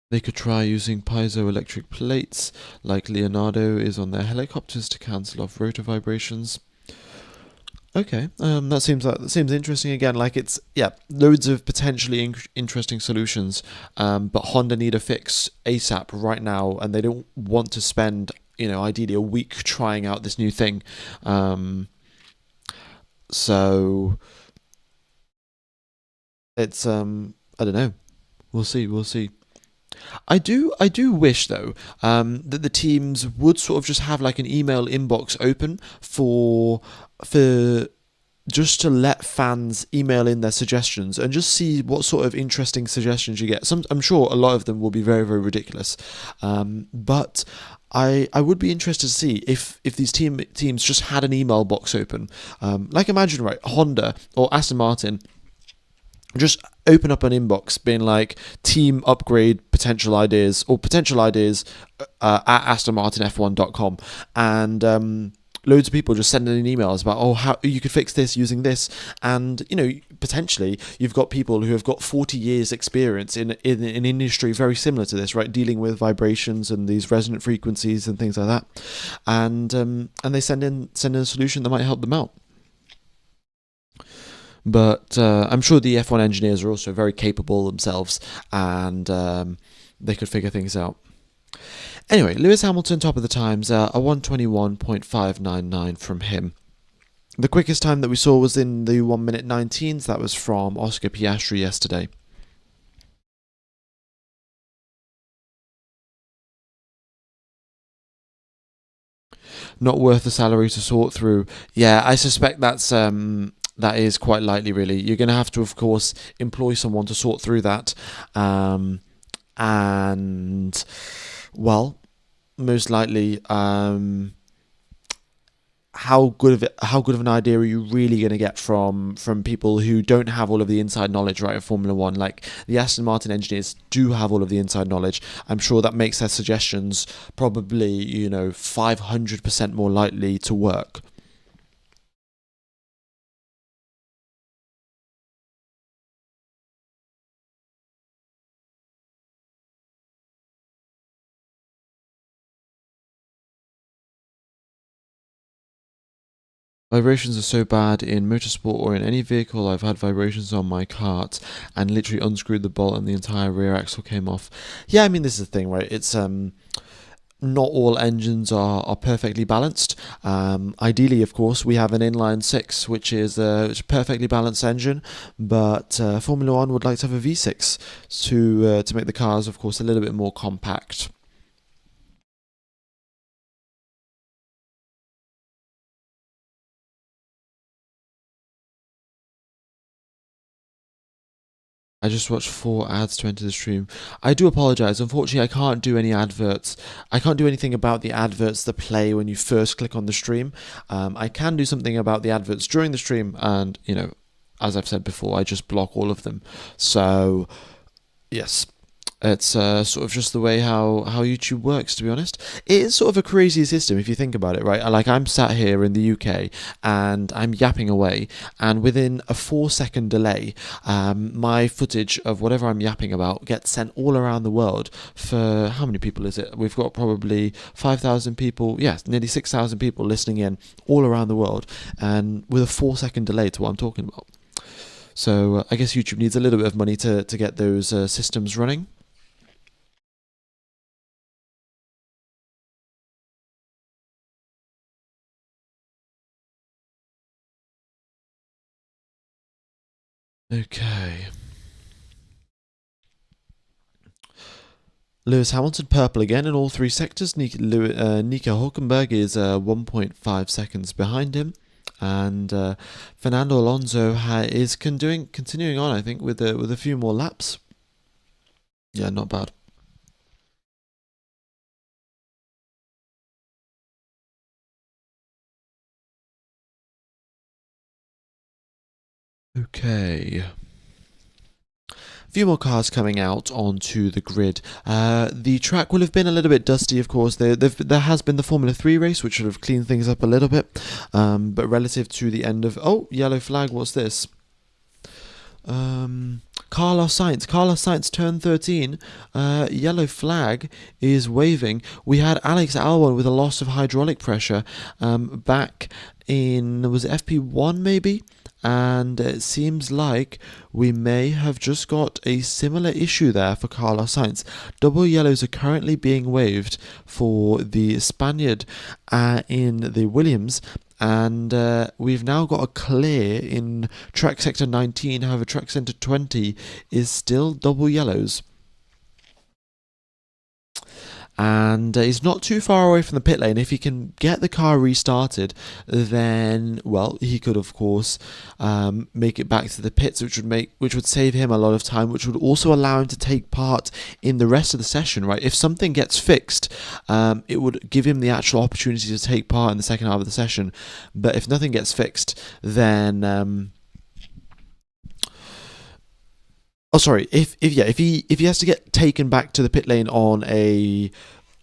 They could try using piezoelectric plates, like Leonardo is on their helicopters, to cancel off rotor vibrations. Okay, that seems interesting again. Like, it's loads of potentially interesting solutions, but Honda need a fix ASAP right now, and they don't want to spend ideally a week trying out this new thing. So it's I don't know. We'll see. I do wish though that the teams would sort of just have like an email inbox open for just to let fans email in their suggestions and just see what sort of interesting suggestions you get. I'm sure a lot of them will be very, very ridiculous, but I would be interested to see if these teams just had an email box open. Like, imagine, right, Honda or Aston Martin just open up an inbox being like, team upgrade potential ideas at astonmartinf1.com, and loads of people just sending in emails about, oh, how you could fix this using this. And, potentially you've got people who have got 40 years experience in an industry very similar to this, right? Dealing with vibrations and these resonant frequencies and things like that. And they send in a solution that might help them out. But I'm sure the F1 engineers are also very capable themselves, and they could figure things out. Anyway, Lewis Hamilton, top of the times, a 1:21.599 from him. The quickest time that we saw was in the 1:19. That was from Oscar Piastri yesterday. Not worth the salary to sort through. Yeah, I suspect that is quite likely, really. You're going to have to, of course, employ someone to sort through that. And, well, most likely, how good of an idea are you really going to get from people who don't have all of the inside knowledge, right, of Formula One? Like, the Aston Martin engineers do have all of the inside knowledge. I'm sure that makes their suggestions probably 500% more likely to work. Vibrations are so bad in motorsport or in any vehicle. I've had vibrations on my kart and literally unscrewed the bolt and the entire rear axle came off. Yeah, I mean, this is the thing, right? It's not all engines are perfectly balanced. Ideally, of course, we have an inline six, which is a perfectly balanced engine, but Formula One would like to have a V6 to make the cars, of course, a little bit more compact. I just watched 4 ads to enter the stream. I do apologise. Unfortunately, I can't do any adverts. I can't do anything about the adverts that play when you first click on the stream. I can do something about the adverts during the stream, and, as I've said before, I just block all of them. So, yes. It's sort of just the way how YouTube works, to be honest. It is sort of a crazy system if you think about it, right? Like, I'm sat here in the UK and I'm yapping away, and within a 4-second delay, my footage of whatever I'm yapping about gets sent all around the world. For how many people is it? We've got probably 5,000 people, yes, nearly 6,000 people listening in all around the world, and with a 4-second delay to what I'm talking about. So I guess YouTube needs a little bit of money to get those systems running. Okay. Lewis Hamilton, purple again in all 3 sectors. Nico Hulkenberg is 1.5 seconds behind him. And Fernando Alonso is continuing on, I think, with a few more laps. Yeah, not bad. Okay. A few more cars coming out onto the grid. The track will have been a little bit dusty, of course. There has been the Formula 3 race, which should have cleaned things up a little bit. But relative to the end of... Oh, yellow flag, what's this? Carlos Sainz, turn 13. Yellow flag is waving. We had Alex Albon with a loss of hydraulic pressure back in... Was it FP1 maybe? And it seems like we may have just got a similar issue there for Carlos Sainz. Double yellows are currently being waved for the Spaniard in the Williams, and we've now got a clear in track sector 19. However, track sector 20 is still double yellows. And he's not too far away from the pit lane. If he can get the car restarted, then, well, he could, of course, make it back to the pits, which would save him a lot of time, which would also allow him to take part in the rest of the session, right? If something gets fixed, it would give him the actual opportunity to take part in the second half of the session. But if nothing gets fixed, then... Oh, sorry. If he has to get taken back to the pit lane on a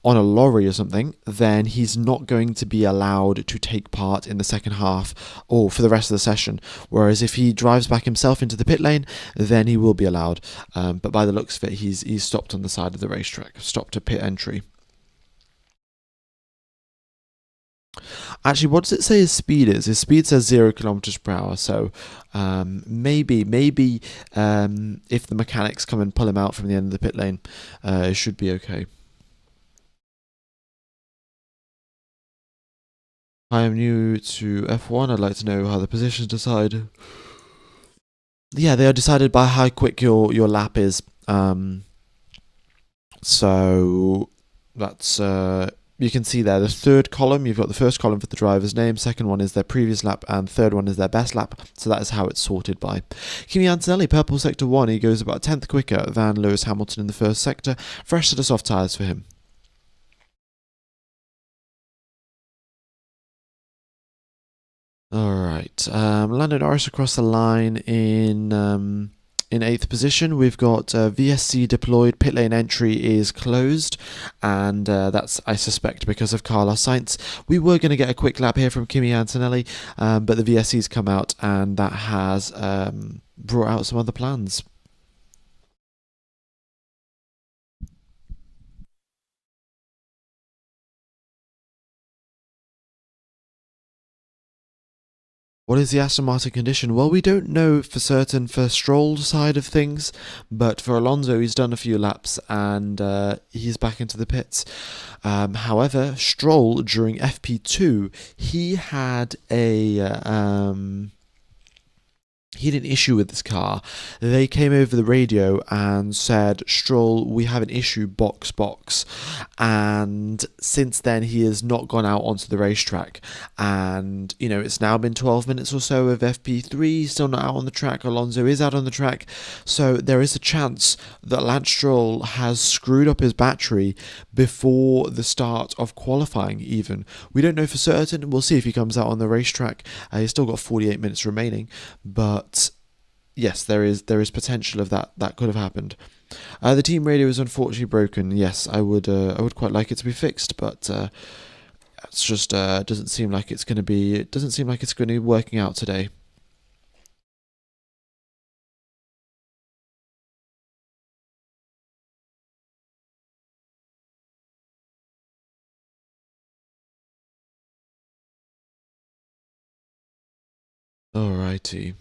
on a lorry or something, then he's not going to be allowed to take part in the second half or for the rest of the session. Whereas if he drives back himself into the pit lane, then he will be allowed. But by the looks of it, he's stopped on the side of the racetrack, stopped at pit entry. Actually, what does it say his speed is? His speed says 0 kilometers per hour. So maybe if the mechanics come and pull him out from the end of the pit lane, it should be okay. I am new to F1. I'd like to know how the positions decide. Yeah, they are decided by how quick your lap is. So that's you can see there the third column. You've got the first column for the driver's name, second one is their previous lap, and third one is their best lap. So that is how it's sorted by. Kimi Antonelli, purple sector 1. He goes about a tenth quicker than Lewis Hamilton in the first sector. Fresh set of soft tyres for him. All right, Lando Norris across the line in 8th position. We've got VSC deployed, pit lane entry is closed, and that's, I suspect, because of Carlos Sainz. We were going to get a quick lap here from Kimi Antonelli, but the VSC's come out, and that has brought out some other plans. What is the Aston Martin condition? Well, we don't know for certain for Stroll's side of things, but for Alonso, he's done a few laps and he's back into the pits. However, Stroll, during FP2, he had an issue with this car. They came over the radio and said, Stroll, we have an issue, box. And since then, he has not gone out onto the racetrack. And, it's now been 12 minutes or so of FP3, still not out on the track. Alonso is out on the track. So there is a chance that Lance Stroll has screwed up his battery before the start of qualifying even. We don't know for certain. We'll see if he comes out on the racetrack. He's still got 48 minutes remaining. But yes, there is potential of that could have happened. The team radio is unfortunately broken. Yes, I would quite like it to be fixed, but it's just doesn't seem like it's going to be. It doesn't seem like it's going to be working out today. Alrighty.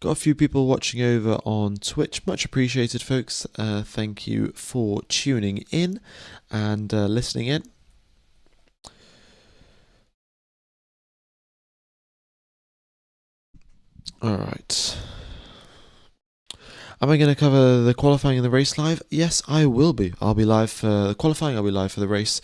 Got a few people watching over on Twitch. Much appreciated, folks. Thank you for tuning in and listening in. All right. Am I going to cover the qualifying and the race live? Yes, I will be. I'll be live for the qualifying. I'll be live for the race.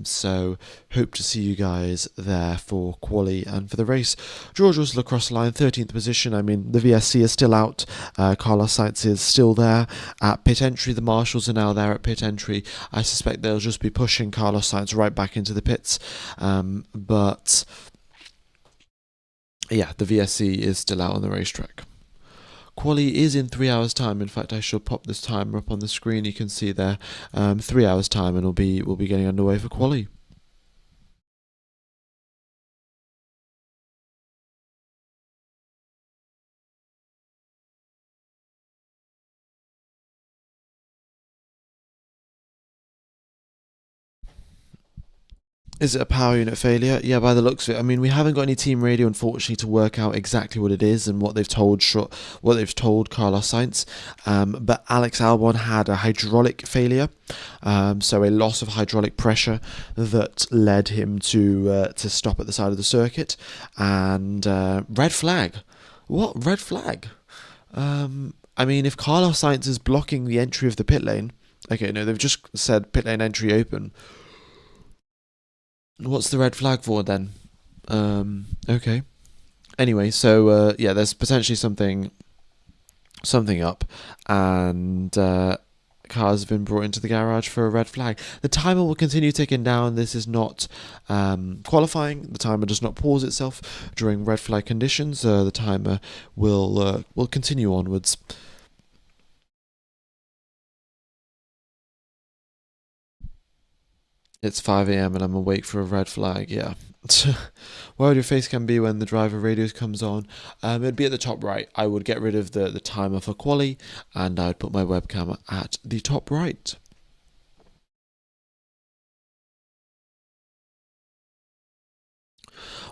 So hope to see you guys there for quali and for the race. George Russell across the line, 13th position. I mean, the VSC is still out. Carlos Sainz is still there at pit entry. The marshals are now there at pit entry. I suspect they'll just be pushing Carlos Sainz right back into the pits. But yeah, the VSC is still out on the racetrack. Quali is in 3 hours' time. In fact, I shall pop this timer up on the screen. You can see there, 3 hours' time, and we'll be getting underway for quali. Is it a power unit failure? Yeah, by the looks of it. I mean, we haven't got any team radio, unfortunately, to work out exactly what it is and what they've told Carlos Sainz. But Alex Albon had a hydraulic failure, so a loss of hydraulic pressure that led him to stop at the side of the circuit. And red flag. What red flag? I mean, if Carlos Sainz is blocking the entry of the pit lane, okay, no, they've just said pit lane entry open. What's the red flag for then? Okay. Anyway, so yeah, there's potentially something up, and cars have been brought into the garage for a red flag. The timer will continue ticking down. This is not qualifying. The timer does not pause itself during red flag conditions. The timer will continue onwards. It's 5 a.m. and I'm awake for a red flag. Yeah. Where would your face cam be when the driver radios comes on? It'd be at the top right. I would get rid of the timer for quali, and I would put my webcam at the top right.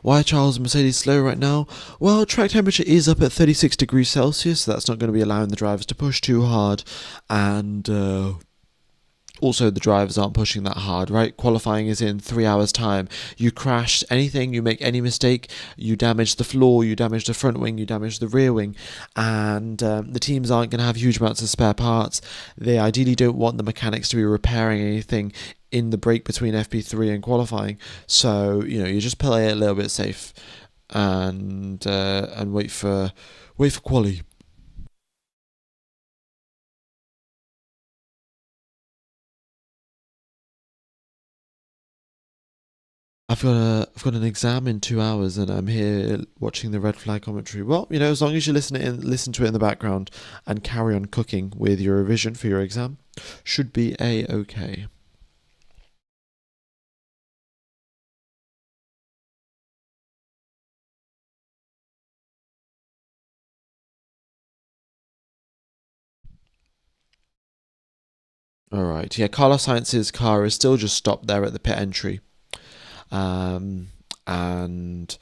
Why are Charles and Mercedes slow right now? Well, track temperature is up at 36 degrees Celsius, so that's not going to be allowing the drivers to push too hard, and also the drivers aren't pushing that hard, right? Qualifying is in 3 hours time. You crash anything, you make any mistake, you damage the floor, you damage the front wing, you damage the rear wing, and the teams aren't going to have huge amounts of spare parts. They ideally don't want the mechanics to be repairing anything in the break between FP3 and qualifying, so you just play it a little bit safe and wait for quali. I've got an exam in 2 hours, and I'm here watching the red flag commentary. Well, as long as you listen to it in the background, and carry on cooking with your revision for your exam, should be okay. All right. Yeah, Carlos Sainz's car is still just stopped there at the pit entry, um, and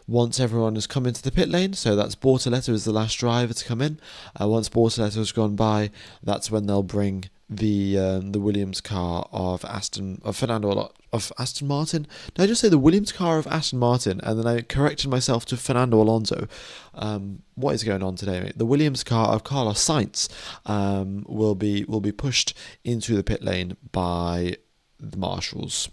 once everyone has come into the pit lane, so that's Bortoleto is the last driver to come in. Once Bortoleto has gone by, that's when they'll bring the Williams car of Aston Martin. Did I just say the Williams car of Aston Martin, and then I corrected myself to Fernando Alonso? What is going on today, mate? The Williams car of Carlos Sainz will be pushed into the pit lane by the marshals.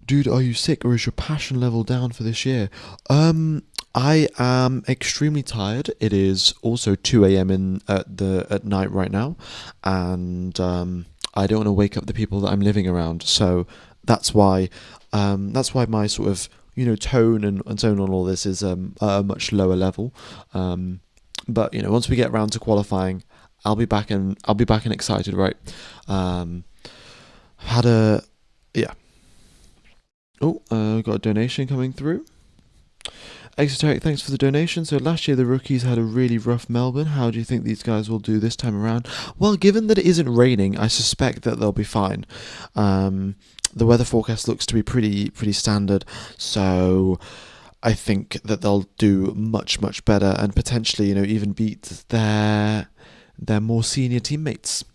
Dude, are you sick, or is your passion level down for this year? I am extremely tired. It is also 2 a.m. at night right now, and I don't want to wake up the people that I'm living around. So that's why my sort of tone and tone on all this is at a much lower level. But once we get around to qualifying, I'll be back and excited, right? Um, had a yeah. Oh, got a donation coming through. Exoteric, thanks for the donation. So last year the rookies had a really rough Melbourne. How do you think these guys will do this time around? Well, given that it isn't raining, I suspect that they'll be fine. The weather forecast looks to be pretty standard, so I think that they'll do much better and potentially even beat their more senior teammates.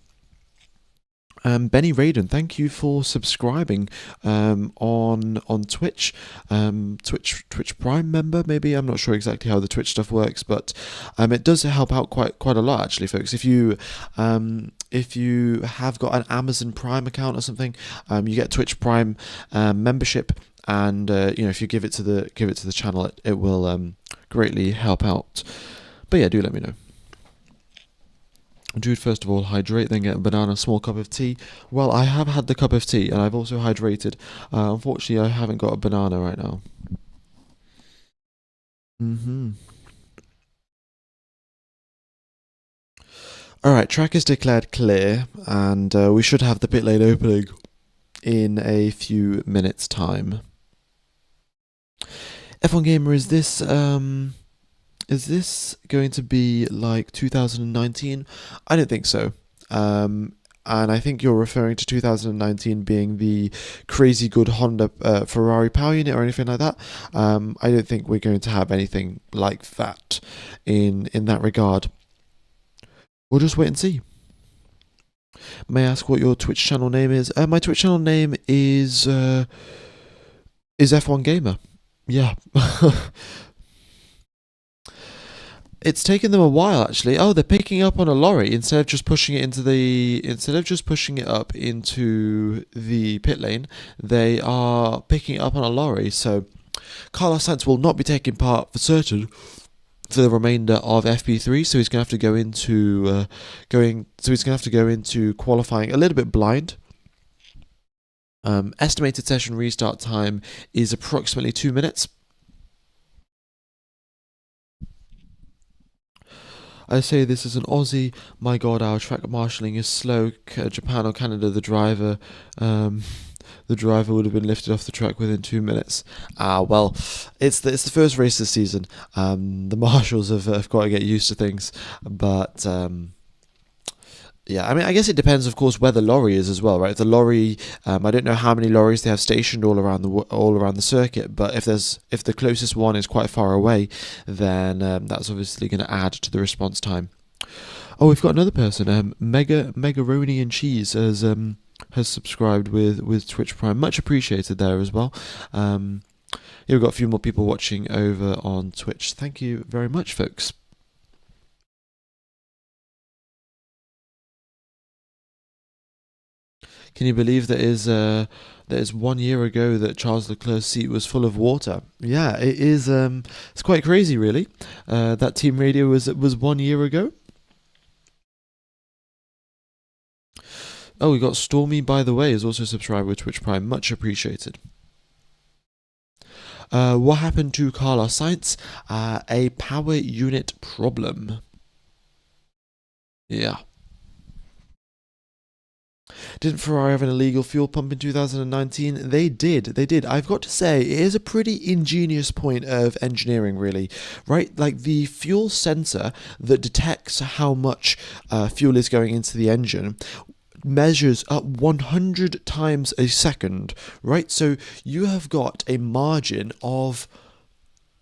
Benny Raiden, thank you for subscribing on Twitch. Twitch Prime member, maybe. I'm not sure exactly how the Twitch stuff works, but it does help out quite a lot, actually, folks. If you have got an Amazon Prime account or something, you get Twitch Prime membership, and if you give it to the channel, it will greatly help out. But yeah, do let me know. Dude, first of all, hydrate, then get a banana, small cup of tea. Well, I have had the cup of tea, and I've also hydrated. Unfortunately, I haven't got a banana right now. Alright, track is declared clear, and we should have the pit lane opening in a few minutes' time. F1 Gamer, is this going to be like 2019? I don't think so. And I think you're referring to 2019 being the crazy good Honda Ferrari power unit or anything like that. I don't think we're going to have anything like that in that regard. We'll just wait and see. May I ask what your Twitch channel name is? My Twitch channel name is F1 Gamer. Yeah. It's taken them a while, actually. Oh, they're picking up on a lorry instead of just pushing it up into the pit lane. They are picking it up on a lorry. So Carlos Sainz will not be taking part for certain for the remainder of FP3. So he's going to have to go into qualifying a little bit blind. Estimated session restart time is approximately 2 minutes. I say this as an Aussie. My God, our track marshalling is slow. Japan or Canada, um, the driver would have been lifted off the track within 2 minutes. Well, it's the first race this season. The marshals have got to get used to things, but. Yeah, I mean, I guess it depends, of course, where the lorry is as well, right? If the lorry, I don't know how many lorries they have stationed all around the circuit, but if the closest one is quite far away, then that's obviously going to add to the response time. Oh, we've got another person, Megaroni and Cheese has subscribed with Twitch Prime, much appreciated there as well. Yeah, we've got a few more people watching over on Twitch. Thank you very much, folks. Can you believe that is 1 year ago that Charles Leclerc's seat was full of water? Yeah, it is. It's quite crazy, really. That team radio was 1 year ago. Oh, we got Stormy, by the way, is also subscribed with Twitch Prime. Much appreciated. What happened to Carlos Sainz? A power unit problem. Yeah. Didn't Ferrari have an illegal fuel pump in 2019? They did. I've got to say, it is a pretty ingenious point of engineering, really, right? Like the fuel sensor that detects how much fuel is going into the engine measures up 100 times a second, right? So you have got a margin of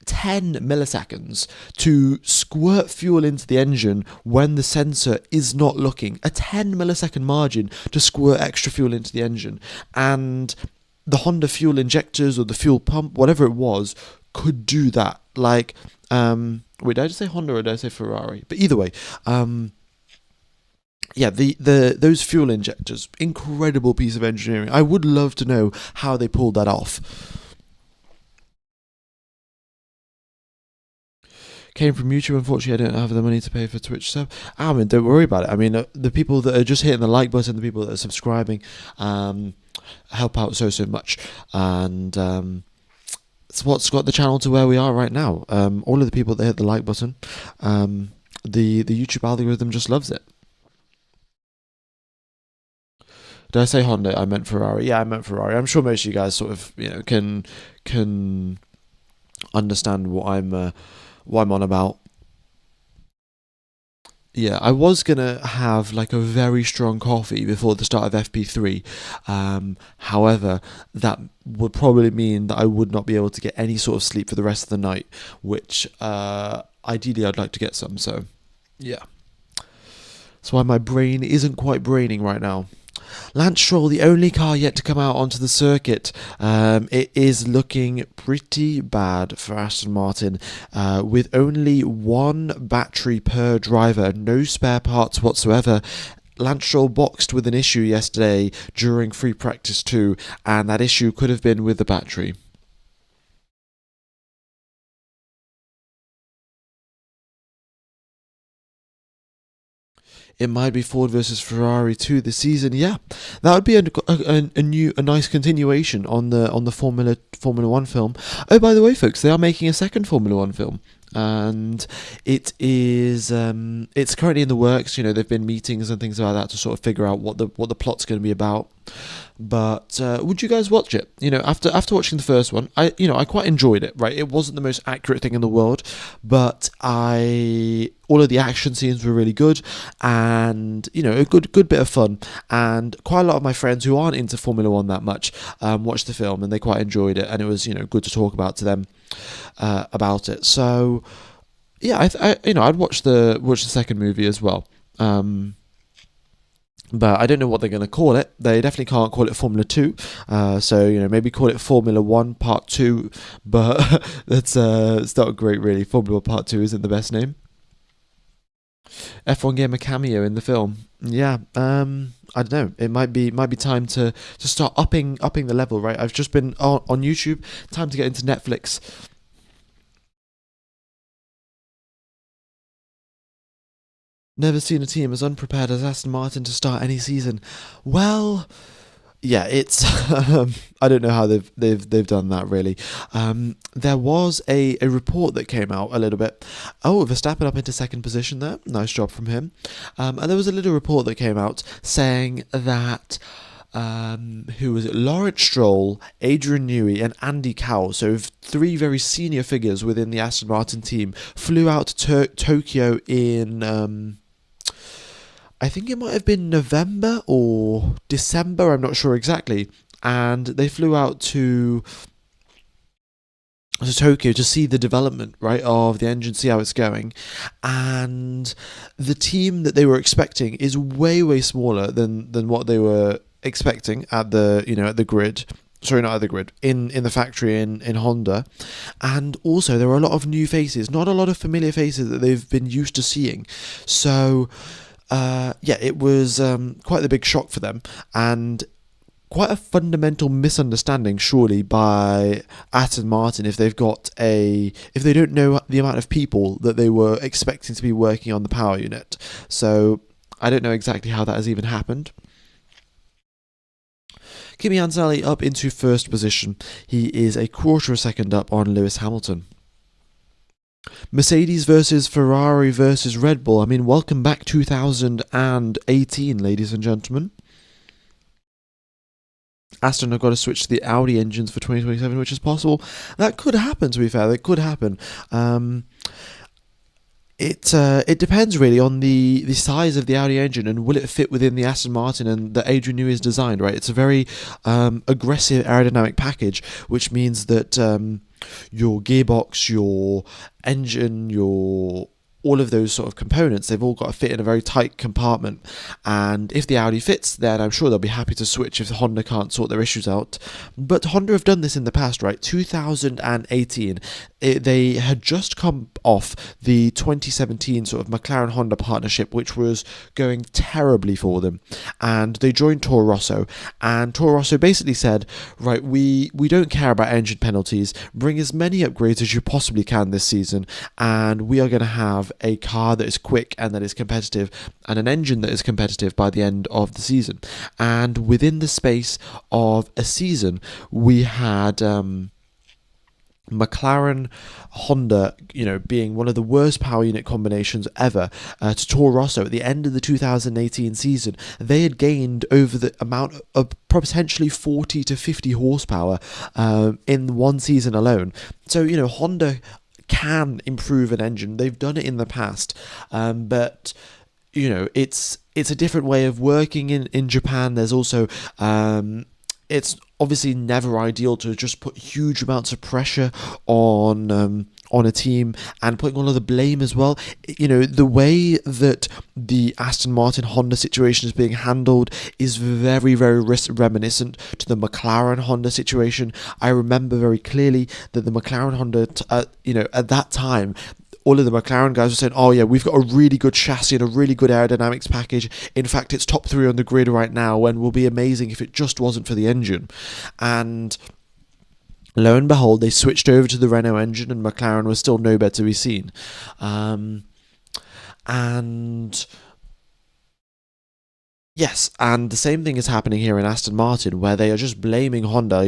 10 milliseconds to squirt fuel into the engine when the sensor is not looking. A 10 millisecond margin to squirt extra fuel into the engine. And the Honda fuel injectors or the fuel pump, whatever it was, could do that. Like, wait, did I just say Honda or did I say Ferrari? But either way, yeah, those fuel injectors, incredible piece of engineering. I would love to know how they pulled that off. Came from YouTube. Unfortunately, I don't have the money to pay for Twitch sub. I mean, don't worry about it. I mean, the people that are just hitting the like button, the people that are subscribing, help out so much, and it's what's got the channel to where we are right now. All of the people that hit the like button, the YouTube algorithm just loves it. Did I say Honda? I meant Ferrari. Yeah, I meant Ferrari. I'm sure most of you guys sort of can understand what I'm on about. Yeah, I was gonna have like a very strong coffee before the start of FP3. However, that would probably mean that I would not be able to get any sort of sleep for the rest of the night, which ideally I'd like to get some. So, yeah. That's why my brain isn't quite braining right now. Lance Stroll, the only car yet to come out onto the circuit. It is looking pretty bad for Aston Martin, with only one battery per driver, no spare parts whatsoever. Lance Stroll boxed with an issue yesterday during free practice 2, and that issue could have been with the battery. It might be Ford versus Ferrari 2 this season. Yeah, that would be a nice continuation on the Formula One film. Oh, by the way, folks, they are making a second Formula One film, and it's currently in the works. You know, there've been meetings and things like that to sort of figure out what the plot's going to be about. But would you guys watch it? You know, after watching the first one, I quite enjoyed it. Right, it wasn't the most accurate thing in the world, but all of the action scenes were really good, and a good bit of fun. And quite a lot of my friends who aren't into Formula One that much watched the film, and they quite enjoyed it, and it was good to talk about to them about it. So yeah, I'd watch the second movie as well. But I don't know what they're going to call it. They definitely can't call it Formula 2. So, maybe call it Formula 1 Part 2. But that's it's not great, really. Formula 1 Part 2 isn't the best name. F1 gave him a cameo in the film. Yeah, I don't know. It might be time to start upping the level, right? I've just been on YouTube. Time to get into Netflix. Never seen a team as unprepared as Aston Martin to start any season. Well, yeah, it's I don't know how they've done that really. There was a report that came out a little bit. Oh, Verstappen up into second position there. Nice job from him. And there was a little report that came out saying that who was it? Lawrence Stroll, Adrian Newey, and Andy Cowell. So three very senior figures within the Aston Martin team flew out to Tokyo in I think it might have been November or December, I'm not sure exactly. And they flew out to Tokyo to see the development, right, of the engine, see how it's going. And the team that they were expecting is way, way smaller than what they were expecting at the, at the grid. Sorry, not at the grid, in the factory in Honda. And also there were a lot of new faces, not a lot of familiar faces that they've been used to seeing. So it was quite the big shock for them, and quite a fundamental misunderstanding, surely, by Aston Martin if they don't know the amount of people that they were expecting to be working on the power unit. So I don't know exactly how that has even happened. Kimi Antonelli up into first position. He is a quarter of a second up on Lewis Hamilton. Mercedes versus Ferrari versus Red Bull. I mean, welcome back 2018, ladies and gentlemen. Aston have got to switch to the Audi engines for 2027, which is possible. That could happen, to be fair. That could happen. It depends really on the size of the Audi engine and will it fit within the Aston Martin and that Adrian Newey has designed, right? It's a very aggressive aerodynamic package, which means that your gearbox, your engine, all of those sort of components, they've all got to fit in a very tight compartment. And if the Audi fits, then I'm sure they'll be happy to switch if Honda can't sort their issues out. But Honda have done this in the past, right? 2018, they had just come off the 2017 sort of McLaren-Honda partnership, which was going terribly for them. And they joined Toro Rosso. And Toro Rosso basically said, right, we don't care about engine penalties. Bring as many upgrades as you possibly can this season. And we are going to have a car that is quick and that is competitive and an engine that is competitive by the end of the season. And within the space of a season, we had McLaren Honda, being one of the worst power unit combinations ever, to Toro Rosso at the end of the 2018 season. They had gained over the amount of potentially 40 to 50 horsepower in one season alone. So, Honda can improve an engine. They've done it in the past, but it's a different way of working in Japan. There's also it's obviously never ideal to just put huge amounts of pressure on a team and putting all of the blame as well. The way that the Aston Martin Honda situation is being handled is very, very reminiscent to the McLaren Honda situation. I remember very clearly that the McLaren Honda, at that time, all of the McLaren guys were saying, oh yeah, we've got a really good chassis and a really good aerodynamics package. In fact, it's top 3 on the grid right now and will be amazing if it just wasn't for the engine. And lo and behold, they switched over to the Renault engine and McLaren was still nowhere to be seen. Yes, and the same thing is happening here in Aston Martin, where they are just blaming Honda.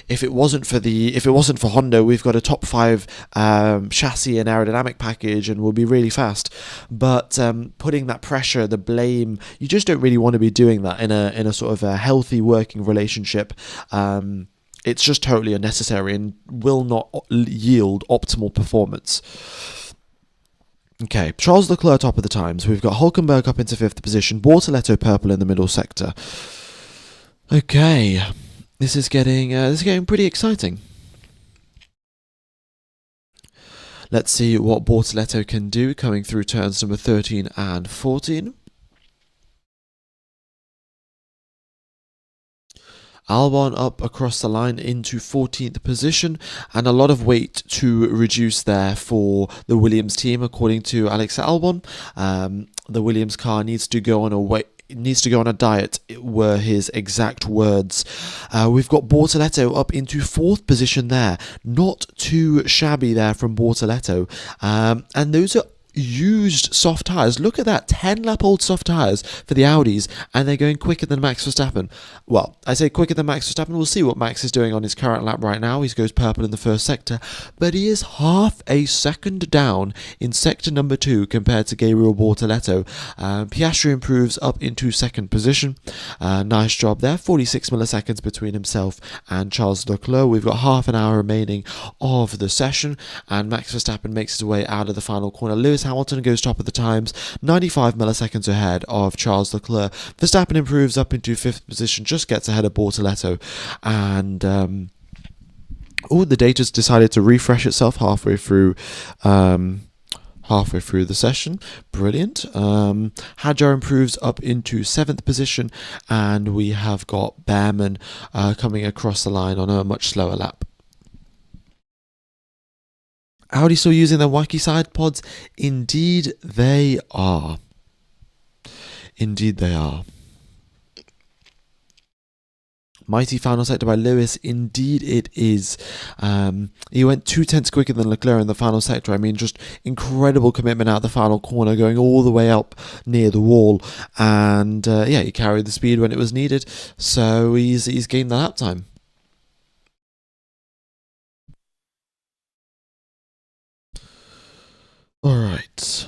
If it wasn't for Honda, we've got a top 5 chassis and aerodynamic package, and we'll be really fast. But putting that pressure, the blame, you just don't really want to be doing that in a sort of a healthy working relationship. It's just totally unnecessary and will not yield optimal performance. Okay, Charles Leclerc top of the times. We've got Hülkenberg up into 5th position, Bortoletto purple in the middle sector. Okay, this is getting pretty exciting. Let's see what Bortoletto can do coming through turns number 13 and 14. Albon up across the line into 14th position, and a lot of weight to reduce there for the Williams team, according to Alex Albon. The Williams car needs to go on a diet, were his exact words. We've got Bortoletto up into 4th position there. Not too shabby there from Bortoletto. And those are used soft tyres. Look at that, 10-lap-old soft tyres for the Audis, and they're going quicker than Max Verstappen. Well, I say quicker than Max Verstappen. We'll see what Max is doing on his current lap right now. He goes purple in the first sector, but he is half a second down in sector number 2 compared to Gabriel Bortoletto. Piastri improves up into second position. Nice job there. 46 milliseconds between himself and Charles Leclerc. We've got half an hour remaining of the session, and Max Verstappen makes his way out of the final corner. Lewis Hamilton goes top of the times, 95 milliseconds ahead of Charles Leclerc. Verstappen improves up into 5th position, just gets ahead of Bortoletto, and the data's decided to refresh itself halfway through the session. Brilliant. Hadjar improves up into 7th position, and we have got Behrman coming across the line on a much slower lap. Audi still using their wacky side pods? Indeed they are. Indeed they are. Mighty final sector by Lewis. Indeed it is. He went 2/10 quicker than Leclerc in the final sector. I mean, just incredible commitment out the final corner, going all the way up near the wall. And he carried the speed when it was needed. So he's gained the lap time. All right.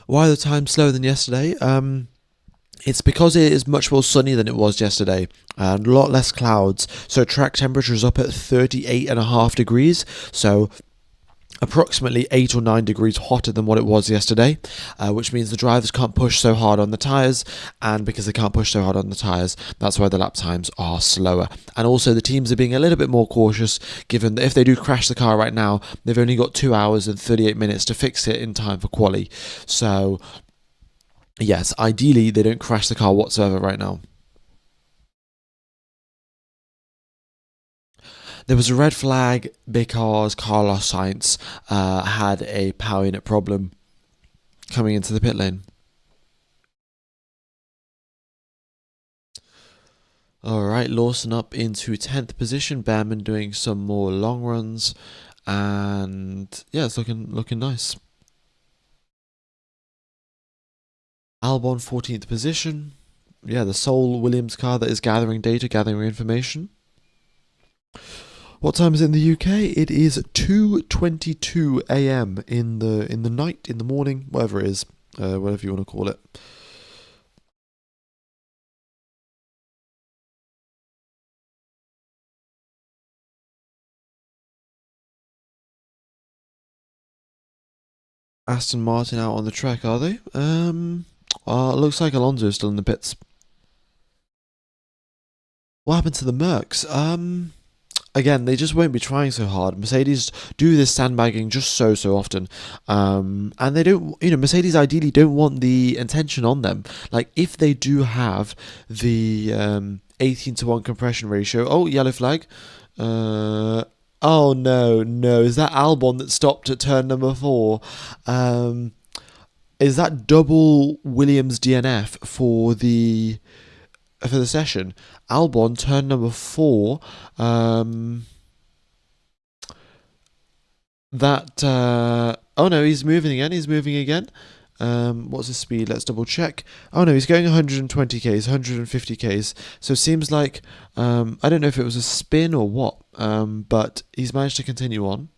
Why are the times slower than yesterday? It's because it is much more sunny than it was yesterday, and a lot less clouds. So track temperature is up at 38.5 degrees. So approximately 8 or 9 degrees hotter than what it was yesterday, which means the drivers can't push so hard on the tyres, and because they can't push so hard on the tyres, that's why the lap times are slower. And also the teams are being a little bit more cautious, given that if they do crash the car right now, they've only got 2 hours and 38 minutes to fix it in time for quali. So yes, ideally they don't crash the car whatsoever right now. There was a red flag because Carlos Sainz had a power unit problem coming into the pit lane. Alright, Lawson up into 10th position. Behrman doing some more long runs. And yeah, it's looking nice. Albon 14th position. Yeah, the sole Williams car that is gathering data, gathering information. What time is it in the UK? It is 2:22 a.m. in the night, in the morning, whatever it is, whatever you want to call it. Aston Martin out on the track, are they? Looks like Alonso's still in the pits. What happened to the Mercs? Again, they just won't be trying so hard. Mercedes do this sandbagging just so often, and they don't. Mercedes ideally don't want the attention on them. Like if they do have the 18-to-1 compression ratio. Oh, yellow flag. Oh no! Is that Albon that stopped at turn number 4? Is that double Williams DNF for the session? Albon turn number 4. Oh no, he's moving again. What's his speed? Let's double check. Oh no, he's going 120 k's, 150 k's. So it seems like I don't know if it was a spin or what, but he's managed to continue on.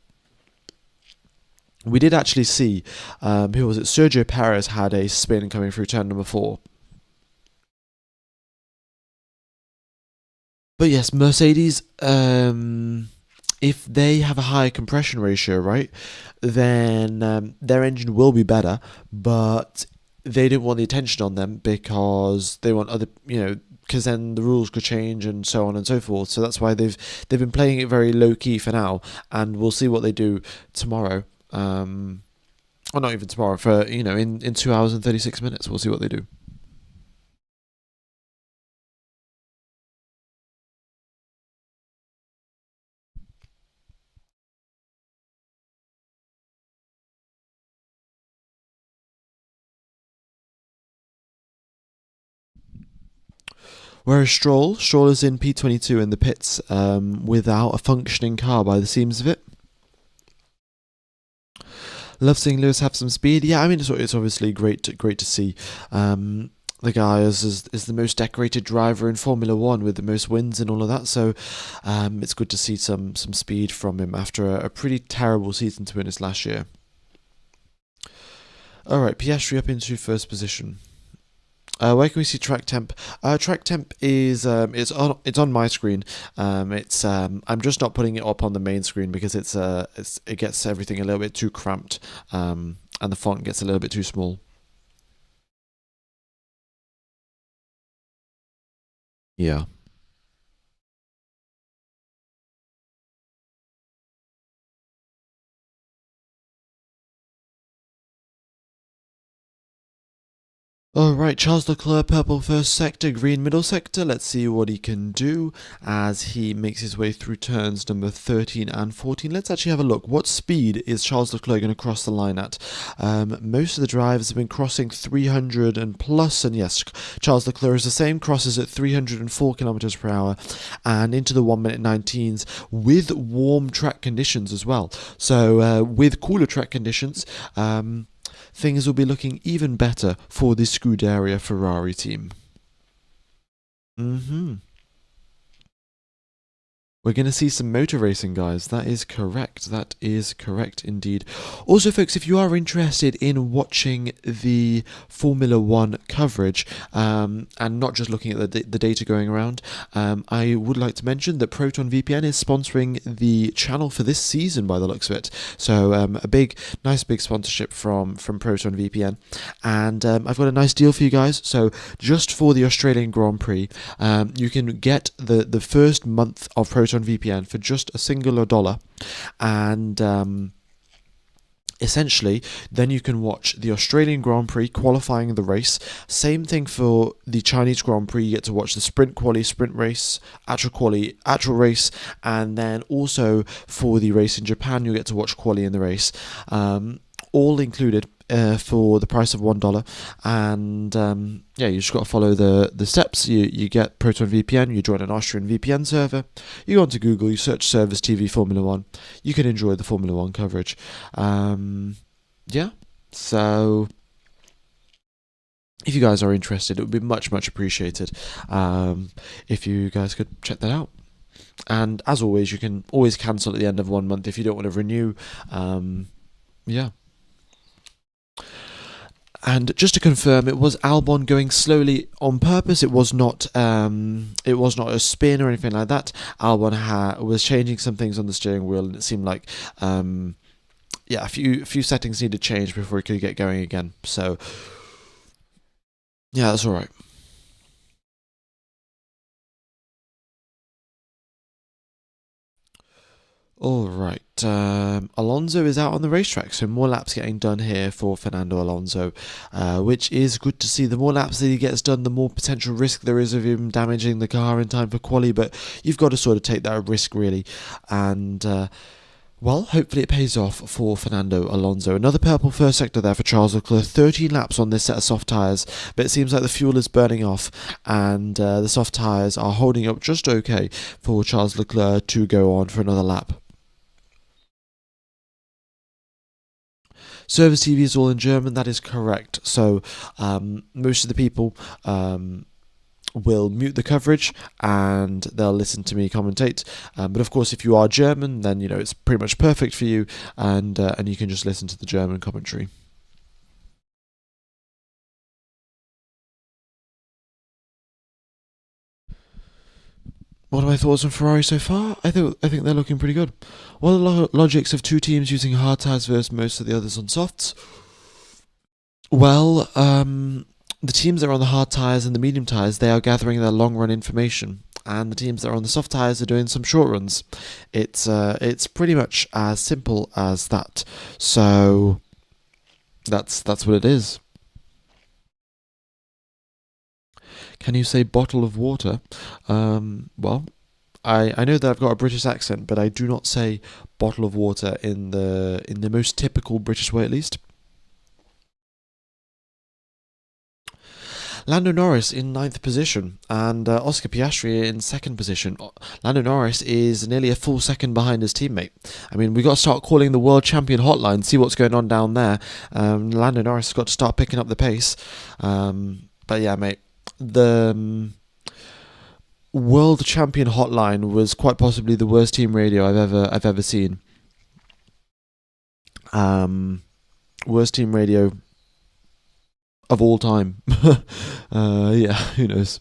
We did actually see, who was it? Sergio Perez had a spin coming through turn number 4. But yes, Mercedes, if they have a higher compression ratio, right, then their engine will be better, but they don't want the attention on them because they want other, because then the rules could change and so on and so forth. So that's why they've been playing it very low key for now, and we'll see what they do tomorrow. Or not even tomorrow, for in 2 hours and 36 minutes, we'll see what they do. Whereas Stroll is in P22 in the pits without a functioning car by the seams of it. Love seeing Lewis have some speed. Yeah, I mean, it's obviously great to see. The guy is the most decorated driver in Formula One with the most wins and all of that. So it's good to see some speed from him after a pretty terrible season to win last year. All right, Piastri up into first position. Where can we see track temp? Track temp is it's on my screen. I'm just not putting it up on the main screen because it gets everything a little bit too cramped, and the font gets a little bit too small. Yeah. Alright, Charles Leclerc, purple first sector, green middle sector. Let's see what he can do as he makes his way through turns number 13 and 14. Let's actually have a look. What speed is Charles Leclerc going to cross the line at? Most of the drivers have been crossing 300 and plus, and yes, Charles Leclerc is the same, crosses at 304 kilometers per hour and into the 1 minute 19s with warm track conditions as well. So with cooler track conditions, things will be looking even better for the Scuderia Ferrari team. We're going to see some motor racing, guys. That is correct. That is correct indeed. Also, folks, if you are interested in watching the Formula One coverage and not just looking at the data going around, I would like to mention that Proton VPN is sponsoring the channel for this season by the looks of it. So a nice big sponsorship from Proton VPN. And I've got a nice deal for you guys. So just for the Australian Grand Prix, you can get the first month of Proton VPN for just $1, and essentially then you can watch the Australian Grand Prix qualifying the race. Same thing for the Chinese Grand Prix. You get to watch the sprint quali, sprint race, actual race, and then also for the race in Japan you get to watch quali in the race, all included for the price of $1. And yeah, you just got to follow the steps. You get Proton VPN, you join an Austrian VPN server, you go onto Google, you search Service TV Formula One, you can enjoy the Formula One coverage. Yeah, so if you guys are interested, it would be much appreciated if you guys could check that out. And as always, you can always cancel at the end of 1 month if you don't want to renew. Yeah. And just to confirm, it was Albon going slowly on purpose. It was not a spin or anything like that. Albon was changing some things on the steering wheel, and it seemed like a few settings needed to change before he could get going again. So yeah, that's all right. Alright, Alonso is out on the racetrack, so more laps getting done here for Fernando Alonso, which is good to see. The more laps that he gets done, the more potential risk there is of him damaging the car in time for quali, but you've got to sort of take that risk, really. And well, hopefully it pays off for Fernando Alonso. Another purple first sector there for Charles Leclerc. 13 laps on this set of soft tyres, but it seems like the fuel is burning off, and the soft tyres are holding up just okay for Charles Leclerc to go on for another lap. Service TV is all in German, that is correct. So most of the people will mute the coverage and they'll listen to me commentate. But of course, if you are German, then it's pretty much perfect for you, and you can just listen to the German commentary. What are my thoughts on Ferrari so far? I think they're looking pretty good. What are the logics of two teams using hard tyres versus most of the others on softs? Well, the teams that are on the hard tyres and the medium tyres, they are gathering their long run information, and the teams that are on the soft tyres are doing some short runs. It's pretty much as simple as that. So that's what it is. Can you say bottle of water? Well, I know that I've got a British accent, but I do not say bottle of water in the most typical British way, at least. Lando Norris in ninth position and Oscar Piastri in second position. Lando Norris is nearly a full second behind his teammate. I mean, we got to start calling the world champion hotline, see what's going on down there. Lando Norris has got to start picking up the pace. But yeah, mate, the world champion hotline was quite possibly the worst team radio I've ever seen. Worst team radio of all time. Yeah, who knows?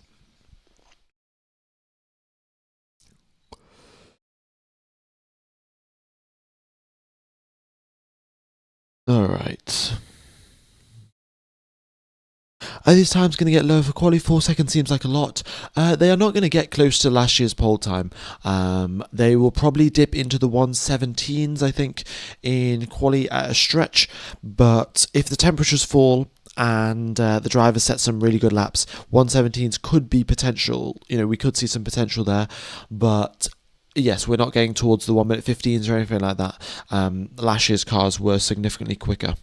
All right. Are these times going to get lower for quali? 4 seconds seems like a lot. They are not going to get close to last year's pole time. They will probably dip into the 117s, I think, in quali at a stretch. But if the temperatures fall and the drivers set some really good laps, 117s could be potential. You know, we could see some potential there. But yes, we're not getting towards the 1 minute 15s or anything like that. Last year's cars were significantly quicker.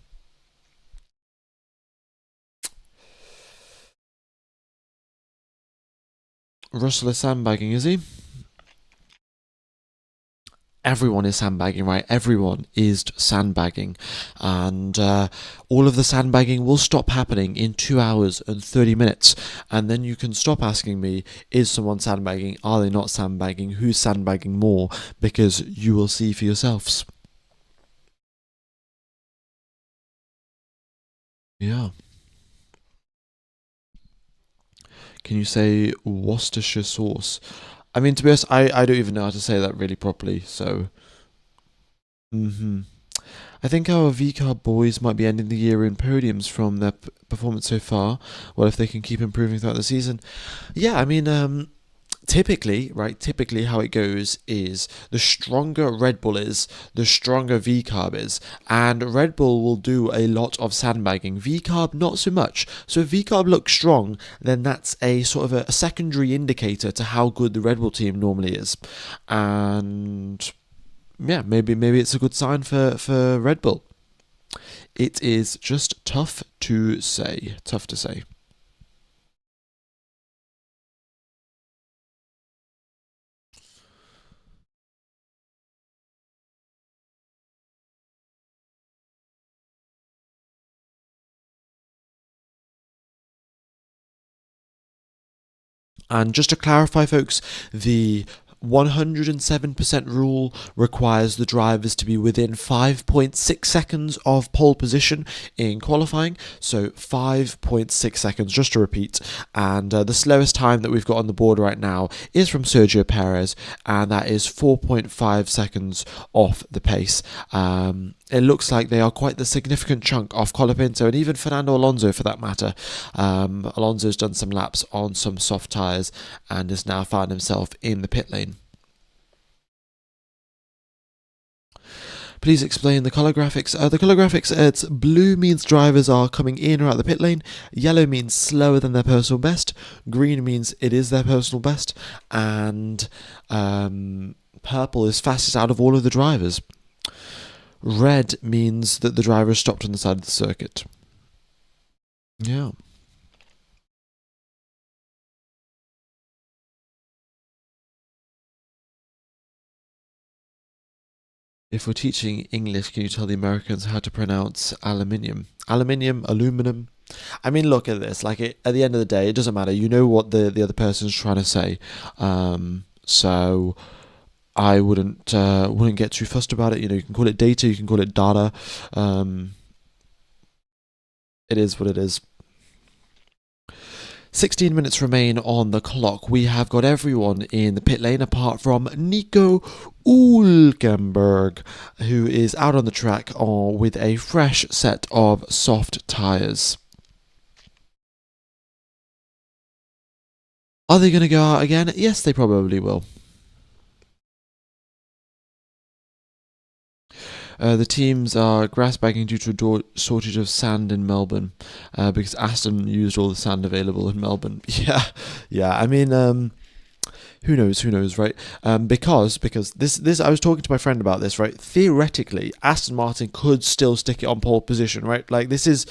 Russell is sandbagging, is he? Everyone is sandbagging, right? Everyone is sandbagging. And all of the sandbagging will stop happening in 2 hours and 30 minutes. And then you can stop asking me, is someone sandbagging? Are they not sandbagging? Who's sandbagging more? Because you will see for yourselves. Yeah. Can you say Worcestershire sauce? I mean, to be honest, I don't even know how to say that really properly, so... I think our VCAR boys might be ending the year in podiums from their performance so far. Well, if they can keep improving throughout the season. Yeah, I mean, typically how it goes is the stronger Red Bull is, the stronger VCARB is, and Red Bull will do a lot of sandbagging. VCARB not so much. So if VCARB looks strong, then that's a sort of a secondary indicator to how good the Red Bull team normally is. And yeah, maybe it's a good sign for Red Bull. It is just tough to say. Tough to say. And just to clarify, folks, the 107% rule requires the drivers to be within 5.6 seconds of pole position in qualifying. So 5.6 seconds, just to repeat. And the slowest time that we've got on the board right now is from Sergio Perez, and that is 4.5 seconds off the pace. It looks like they are quite the significant chunk off Colapinto and even Fernando Alonso for that matter. Alonso's done some laps on some soft tyres and has now found himself in the pit lane. Please explain the colour graphics. The colour graphics, it's blue means drivers are coming in or out of the pit lane, yellow means slower than their personal best, green means it is their personal best, and purple is fastest out of all of the drivers. Red means that the driver has stopped on the side of the circuit. Yeah. If we're teaching English, can you tell the Americans how to pronounce aluminium? Aluminium, aluminum. I mean, look at this. Like, at the end of the day, it doesn't matter. You know what the other person's trying to say. So I wouldn't get too fussed about it. You know, you can call it data, you can call it data. It is what it is. 16 minutes remain on the clock. We have got everyone in the pit lane apart from Nico Hülkenberg, who is out on the track with a fresh set of soft tyres. Are they going to go out again? Yes, they probably will. The teams are grass bagging due to a shortage of sand in Melbourne, because Aston used all the sand available in Melbourne. Yeah. I mean, Who knows, right? Because this I was talking to my friend about this, right? Theoretically, Aston Martin could still stick it on pole position, right? Like this is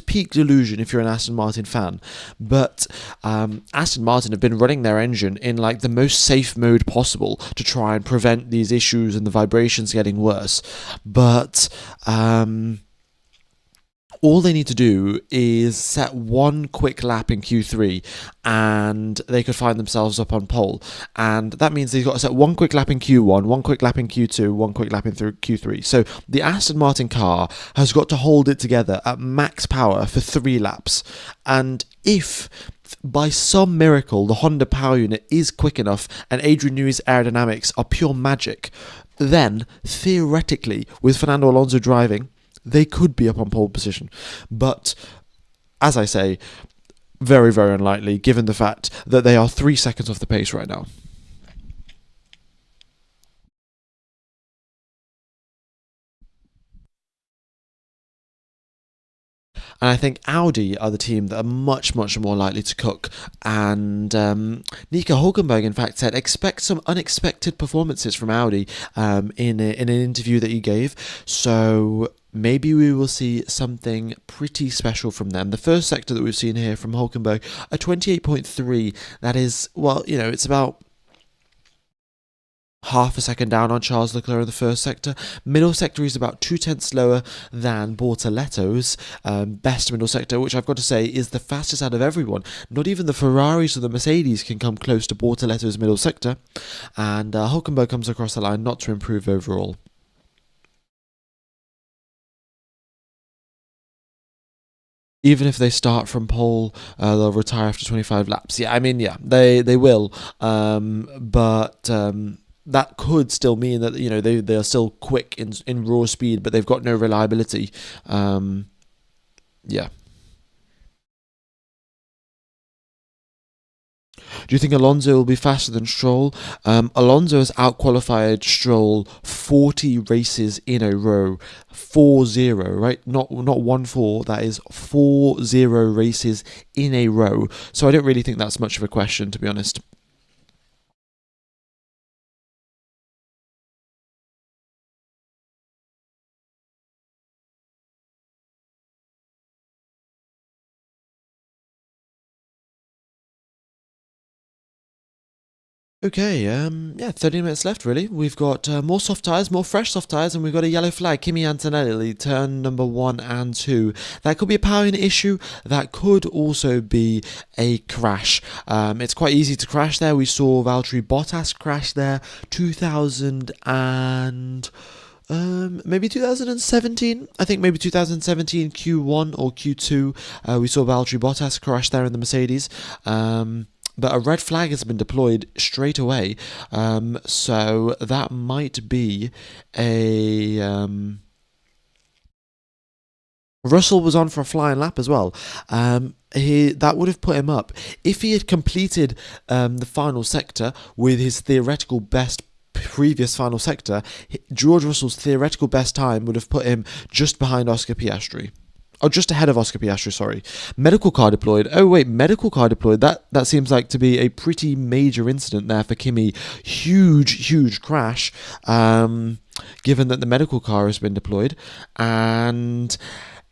peak delusion if you're an Aston Martin fan, but Aston Martin have been running their engine in like the most safe mode possible to try and prevent these issues and the vibrations getting worse, but all they need to do is set one quick lap in Q3 and they could find themselves up on pole. And that means they've got to set one quick lap in Q1, one quick lap in Q2, one quick lap in Q3. So the Aston Martin car has got to hold it together at max power for 3 laps. And if by some miracle the Honda power unit is quick enough and Adrian Newey's aerodynamics are pure magic, then theoretically, with Fernando Alonso driving, they could be up on pole position. But, as I say, very, very unlikely, given the fact that they are 3 seconds off the pace right now. And I think Audi are the team that are much, much more likely to cook. And Nico Hulkenberg, in fact, said expect some unexpected performances from Audi in an interview that he gave. So maybe we will see something pretty special from them. The first sector that we've seen here from Hulkenberg, a 28.3. That is, well, it's about half a second down on Charles Leclerc in the first sector. Middle sector is about 0.2 slower than Bortoletto's best middle sector, which I've got to say is the fastest out of everyone. Not even the Ferraris or the Mercedes can come close to Bortoletto's middle sector. And Hulkenberg comes across the line not to improve overall. Even if they start from pole, they'll retire after 25 laps. Yeah, I mean, yeah, they will. But that could still mean that they are still quick in raw speed, but they've got no reliability. Yeah. Do you think Alonso will be faster than Stroll? Alonso has outqualified Stroll 40 races in a row. 4-0, right? Not 1-4, that is 4-0 races in a row. So I don't really think that's much of a question, to be honest. Okay, yeah, 30 minutes left, really. We've got more soft tyres, more fresh soft tyres, and we've got a yellow flag. Kimi Antonelli, turn number 1 and 2. That could be a power unit issue. That could also be a crash. It's quite easy to crash there. We saw Valtteri Bottas crash there, 2000 and... maybe 2017. I think maybe 2017 Q1 or Q2. We saw Valtteri Bottas crash there in the Mercedes. But a red flag has been deployed straight away, so that might be a... Russell was on for a flying lap as well. That would have put him up. If he had completed the final sector with his theoretical best previous final sector, George Russell's theoretical best time would have put him just behind Oscar Piastri. Oh, just ahead of Oscar Piastri, sorry. Medical car deployed. Oh, wait, medical car deployed. That seems like to be a pretty major incident there for Kimi. Huge crash, given that the medical car has been deployed. And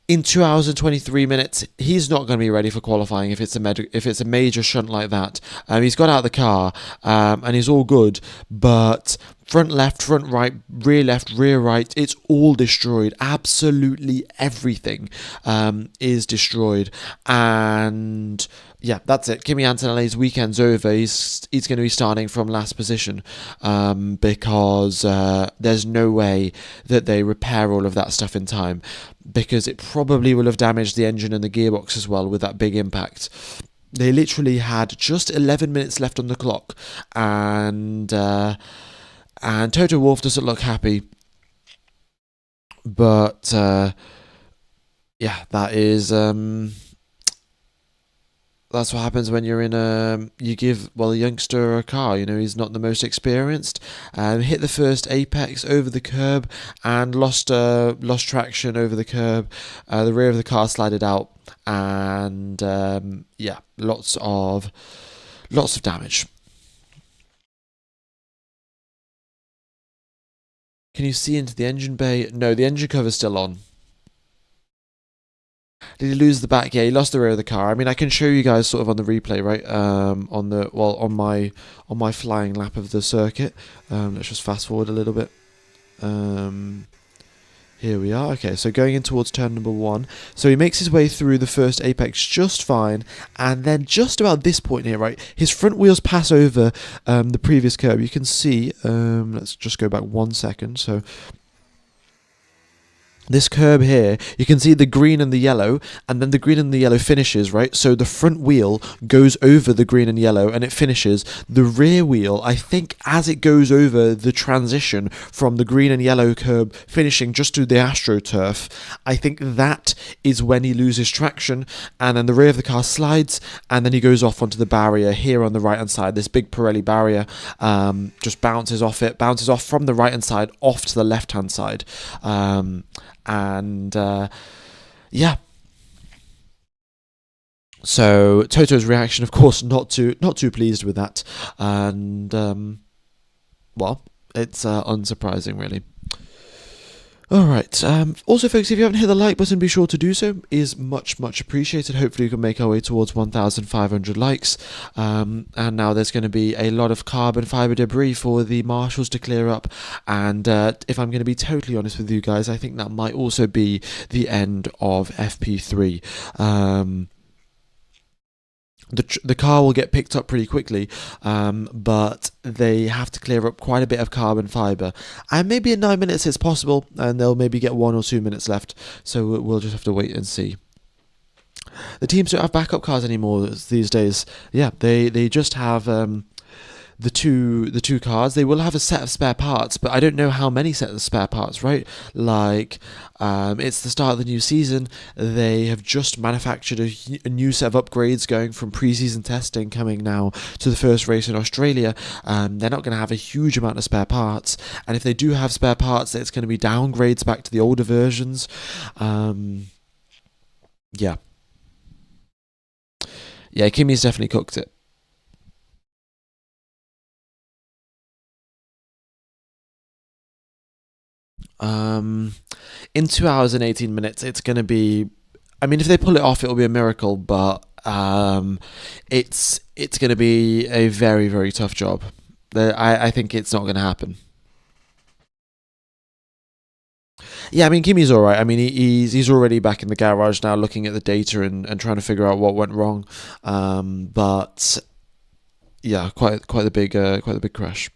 in 2 hours and 23 minutes, he's not going to be ready for qualifying if it's a major shunt like that. He's got out of the car, and he's all good, but front left, front right, rear left, rear right, it's all destroyed. Absolutely everything is destroyed. And yeah, that's it. Kimi Antonelli's weekend's over. He's going to be starting from last position because there's no way that they repair all of that stuff in time, because it probably will have damaged the engine and the gearbox as well with that big impact. They literally had just 11 minutes left on the clock, and Toto Wolff doesn't look happy. But yeah, that is that's what happens when you're in you give a youngster a car. He's not the most experienced. Hit the first apex over the curb and lost traction over the curb. The rear of the car slided out, and yeah, lots of damage. Can you see into the engine bay? No, the engine cover's still on. Did he lose the back? Yeah, he lost the rear of the car. I mean, I can show you guys sort of on the replay, right? On my flying lap of the circuit. Let's just fast forward a little bit. Um, Here we are. Okay, so going in towards turn number 1. So he makes his way through the first apex just fine, and then just about this point here, right, his front wheels pass over the previous curb. You can see, let's just go back 1 second. So this curb here, you can see the green and the yellow, and then the green and the yellow finishes, right? So the front wheel goes over the green and yellow, and it finishes. The rear wheel, I think, as it goes over the transition from the green and yellow curb finishing just to the AstroTurf, I think that is when he loses traction, and then the rear of the car slides, and then he goes off onto the barrier here on the right-hand side. This big Pirelli barrier just bounces off from the right-hand side off to the left-hand side. Yeah. So Toto's reaction, of course, not too pleased with that, and well, it's unsurprising, really. Alright, also folks, if you haven't hit the like button, be sure to do so. It is much appreciated. Hopefully we can make our way towards 1,500 likes. And now there's going to be a lot of carbon fibre debris for the marshals to clear up. And if I'm going to be totally honest with you guys, I think that might also be the end of FP3. The car will get picked up pretty quickly, but they have to clear up quite a bit of carbon fibre. And maybe in 9 minutes it's possible, and they'll maybe get 1 or 2 minutes left, so we'll just have to wait and see. The teams don't have backup cars anymore these days. Yeah, they just have the two cars. They will have a set of spare parts, but I don't know how many sets of spare parts, right? Like, it's the start of the new season. They have just manufactured a new set of upgrades going from pre-season testing coming now to the first race in Australia. They're not going to have a huge amount of spare parts, and if they do have spare parts, it's going to be downgrades back to the older versions. Yeah. Yeah, Kimi's definitely cooked it. In 2 hours and 18 minutes, it's going to be. I mean, if they pull it off, it'll be a miracle. But it's going to be a very tough job. I think it's not going to happen. Yeah, I mean, Kimi's all right. I mean, he's already back in the garage now, looking at the data and trying to figure out what went wrong. But yeah, quite the big crash.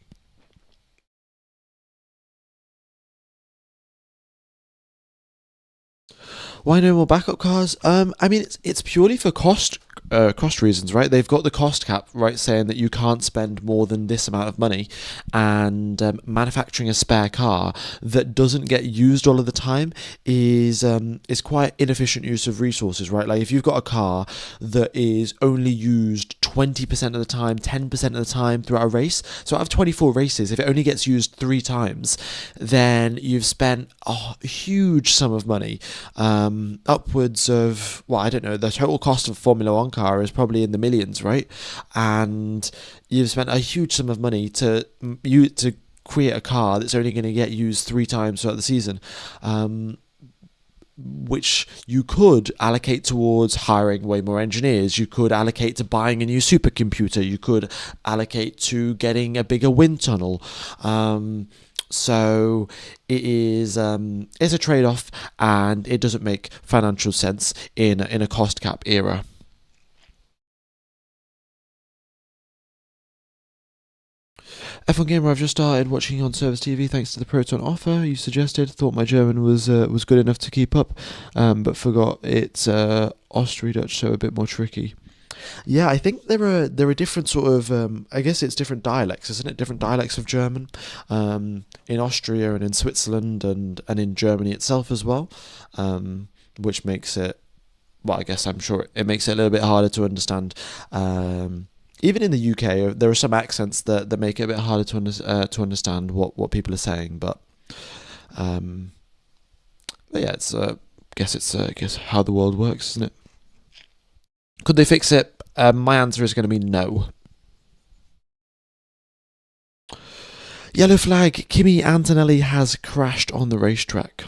Why no more backup cars? I mean, it's purely for cost reasons, right? They've got the cost cap, right, saying that you can't spend more than this amount of money, and manufacturing a spare car that doesn't get used all of the time is quite inefficient use of resources, right? Like if you've got a car that is only used 20% of the time, 10% of the time throughout a race, so out of 24 races, if it only gets used 3 times, then you've spent a huge sum of money. Upwards of, well, I don't know, the total cost of a Formula One car is probably in the millions, right? And you've spent a huge sum of money to create a car that's only going to get used 3 times throughout the season, which you could allocate towards hiring way more engineers. You could allocate to buying a new supercomputer. You could allocate to getting a bigger wind tunnel. So it is it's a trade-off, and it doesn't make financial sense in a cost cap era. F1 Gamer, I've just started watching on Service TV thanks to the Proton offer you suggested. Thought my German was good enough to keep up, but forgot it's Austro-Dutch, so a bit more tricky. Yeah, I think there are different sort of I guess it's different dialects, isn't it? Different dialects of German in Austria and in Switzerland and in Germany itself as well, which makes it, well, I guess I'm sure it makes it a little bit harder to understand. Even in the UK, there are some accents that make it a bit harder to understand what people are saying. But yeah, it's guess how the world works, isn't it? Could they fix it? My answer is going to be no. Yellow flag, Kimi Antonelli has crashed on the racetrack.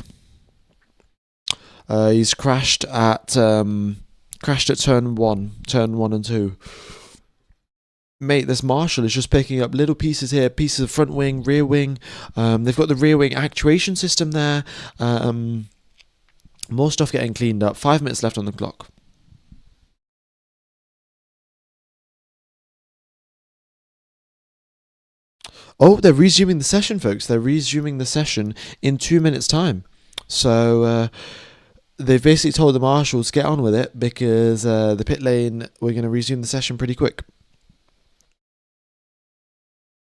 He's crashed at turn 1 and 2. Mate, this Marshall is just picking up little pieces here, pieces of front wing, rear wing. They've got the rear wing actuation system there. More stuff getting cleaned up. 5 minutes left on the clock. Oh, they're resuming the session, folks. They're resuming the session in 2 minutes' time. So they've basically told the marshals to get on with it because the pit lane, we're going to resume the session pretty quick.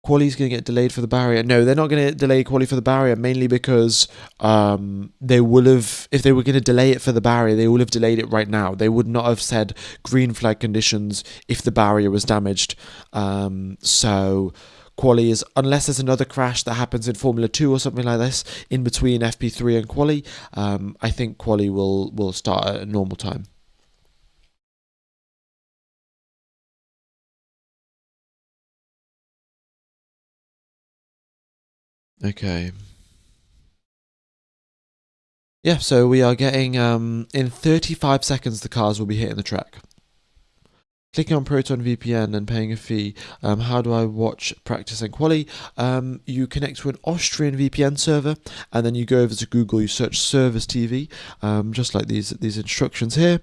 Quali's going to get delayed for the barrier. No, they're not going to delay quali for the barrier, mainly because they will have, if they were going to delay it for the barrier, they would have delayed it right now. They would not have said green flag conditions if the barrier was damaged. So quali is, unless there's another crash that happens in Formula 2 or something like this, in between FP3 and quali, I think quali will start at a normal time. Okay. Yeah, so we are getting, in 35 seconds the cars will be hitting the track. Clicking on Proton VPN and paying a fee. How do I watch practice and quali? You connect to an Austrian VPN server, and then you go over to Google. You search Service TV, just like these instructions here,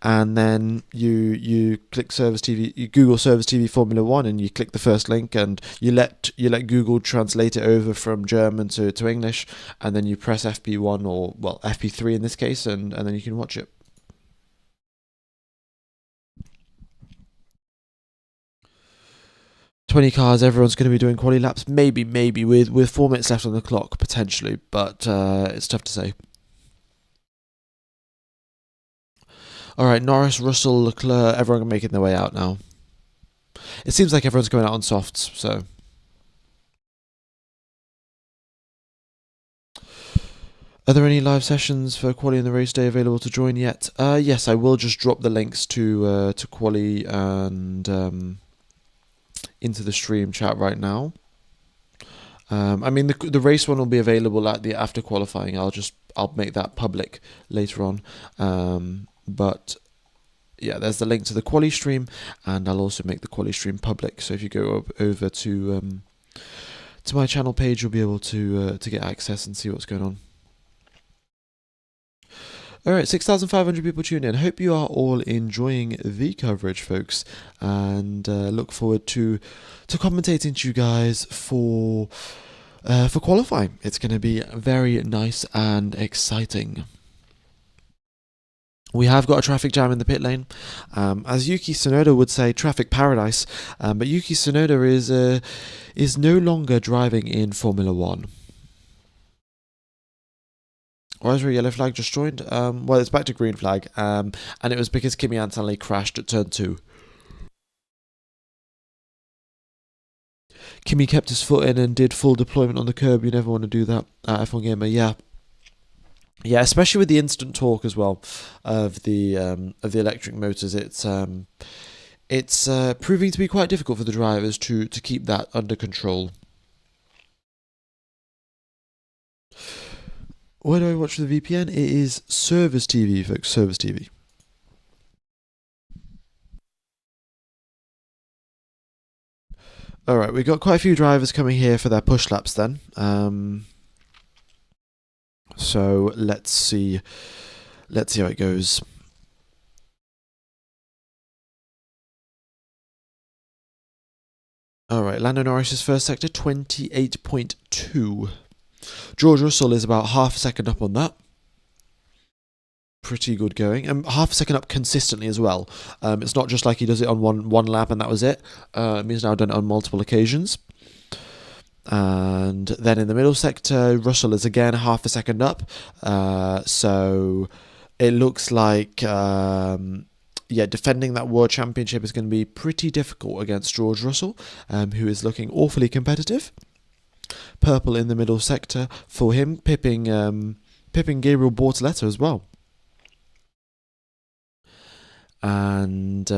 and then you click Service TV. You Google Service TV Formula One, and you click the first link, and you let Google translate it over from German to English, and then you press FP1 or FP3 in this case, and then you can watch it. 20 cars, everyone's going to be doing quali laps, maybe with 4 minutes left on the clock, potentially, but it's tough to say. Alright, Norris, Russell, Leclerc, everyone making their way out now. It seems like everyone's going out on softs, so. Are there any live sessions for quali in the race day available to join yet? Yes, I will just drop the links to quali and into the stream chat right now. I mean, the race one will be available at the after qualifying. I'll make that public later on. But yeah, there's the link to the quali stream, and I'll also make the quali stream public. So if you go over to my channel page, you'll be able to get access and see what's going on. Alright, 6,500 people tuned in. Hope you are all enjoying the coverage, folks, and look forward to commentating to you guys for qualifying. It's going to be very nice and exciting. We have got a traffic jam in the pit lane. As Yuki Tsunoda would say, traffic paradise. But Yuki Tsunoda is no longer driving in Formula 1. Why is there a yellow flag just joined? Well, it's back to green flag, and it was because Kimi Antonelli crashed at turn 2. Kimi kept his foot in and did full deployment on the curb. You never want to do that at F1 Gamer. Yeah, especially with the instant torque as well of the electric motors. It's proving to be quite difficult for the drivers to keep that under control. Where do I watch the VPN? It is Service TV, folks. Service TV. Alright, we've got quite a few drivers coming here for their push laps then. So let's see how it goes. Alright, Lando Norris's first sector, 28.2. George Russell is about half a second up on that. Pretty good going. Half a second up consistently as well. It's not just like he does it on one lap and that was it. He's now done it on multiple occasions. And then in the middle sector, Russell is again half a second up. So it looks like, defending that World Championship is going to be pretty difficult against George Russell, who is looking awfully competitive. Purple in the middle sector for him, pipping Gabriel Bortoleto as well. And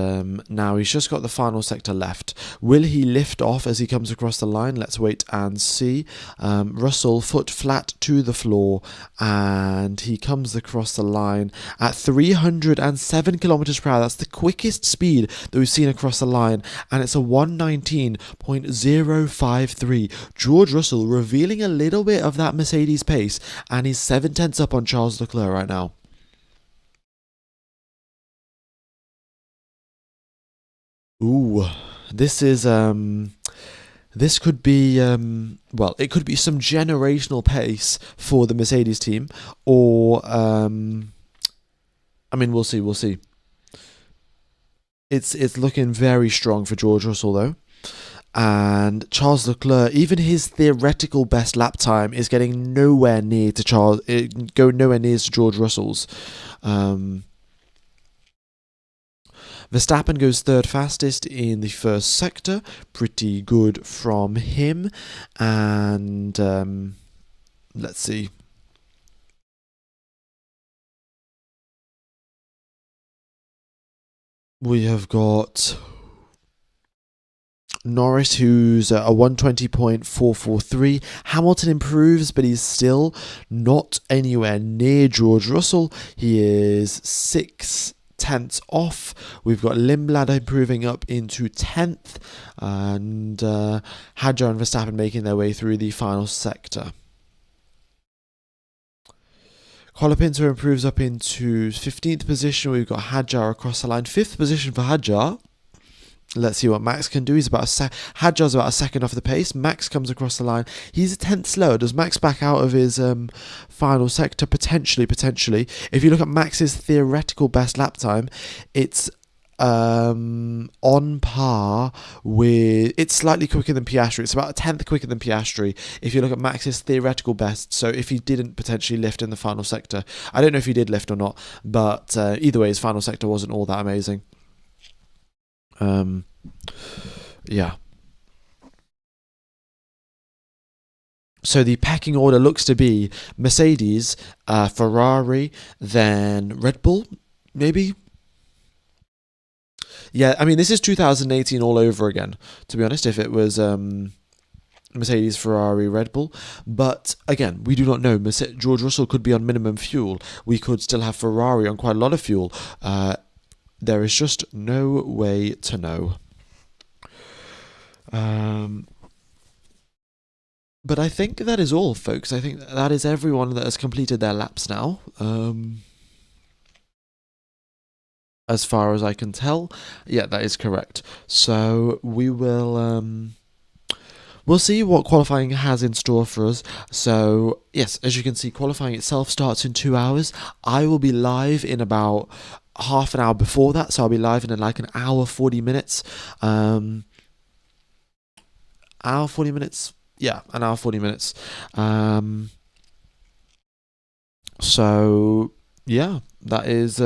now he's just got the final sector left. Will he lift off as he comes across the line? Let's wait and see. Russell, foot flat to the floor, and he comes across the line at 307 kilometers per hour. That's the quickest speed that we've seen across the line, and it's a 119.053. George Russell revealing a little bit of that Mercedes pace, and he's 7/10 up on Charles Leclerc right now. Ooh, this is this could be well, it could be some generational pace for the Mercedes team, or I mean, we'll see, we'll see. It's looking very strong for George Russell though, and Charles Leclerc, even his theoretical best lap time is getting nowhere near to go nowhere near to George Russell's. Um, Verstappen goes third fastest in the first sector. Pretty good from him. And let's see. We have got Norris, who's a 120.443. Hamilton improves, but he's still not anywhere near George Russell. He is 6/10 off. We've got Limblad improving up into 10th, and Hadjar and Verstappen making their way through the final sector. Colapinto improves up into 15th position. We've got Hadjar across the line. 5th position for Hadjar. Let's see what Max can do. He's about Hadjar's about a second off the pace. Max comes across the line. He's a tenth slower. Does Max back out of his final sector? Potentially. If you look at Max's theoretical best lap time, it's on par with... It's slightly quicker than Piastri. It's about a tenth quicker than Piastri if you look at Max's theoretical best. So if he didn't potentially lift in the final sector. I don't know if he did lift or not, but either way, his final sector wasn't all that amazing. Yeah. So the pecking order looks to be Mercedes, Ferrari, then Red Bull, maybe? Yeah, I mean, this is 2018 all over again, to be honest, if it was Mercedes, Ferrari, Red Bull. But again, we do not know. George Russell could be on minimum fuel. We could still have Ferrari on quite a lot of fuel. There is just no way to know. But I think that is all, folks. I think that is everyone that has completed their laps now. As far as I can tell. Yeah, that is correct. So we will... We'll see what qualifying has in store for us. So, yes, as you can see, qualifying itself starts in 2 hours. I will be live in about half an hour before that, so I'll be live in like an hour 40 minutes. Hour 40 minutes? Yeah, an hour 40 minutes. So, yeah, that is...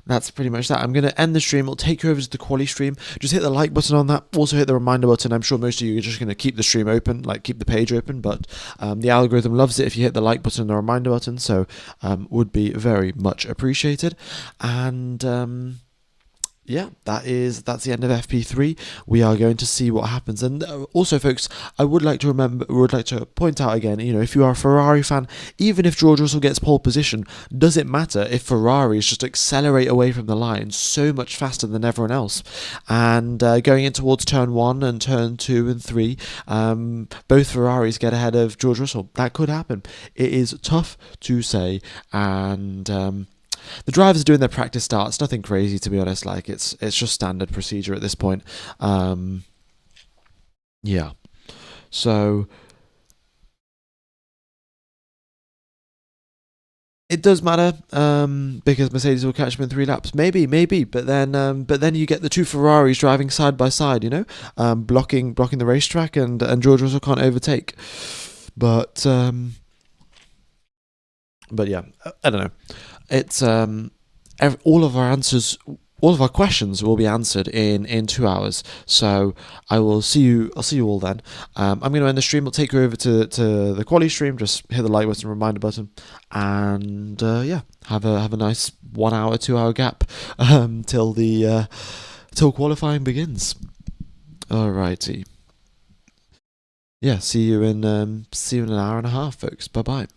That's pretty much that. I'm going to end the stream. It'll take you over to the quali stream. Just hit the like button on that. Also hit the reminder button. I'm sure most of you are just going to keep the stream open, like keep the page open, but the algorithm loves it if you hit the like button and the reminder button, so would be very much appreciated. And yeah, that's the end of FP3. We are going to see what happens. And also, folks, I would like to point out again, if you are a Ferrari fan, even if George Russell gets pole position, does it matter if Ferraris just accelerate away from the line so much faster than everyone else? And going in towards turn 1 and turn 2 and 3, both Ferraris get ahead of George Russell. That could happen. It is tough to say, and... the drivers are doing their practice starts, nothing crazy to be honest, like it's just standard procedure at this point. Yeah. So it does matter, because Mercedes will catch them in 3 laps. Maybe, but then you get the 2 Ferraris driving side by side, blocking the racetrack, and George Russell can't overtake. But yeah, I don't know. It's all of our answers all of our questions will be answered in 2 hours. So I'll see you all then. I'm going to end the stream. I'll take you over to the quali stream. Just hit the like button, reminder button, and yeah, have a nice 1 hour, 2 hour gap till qualifying begins. Alrighty. Yeah, see you in an hour and a half, folks. Bye bye.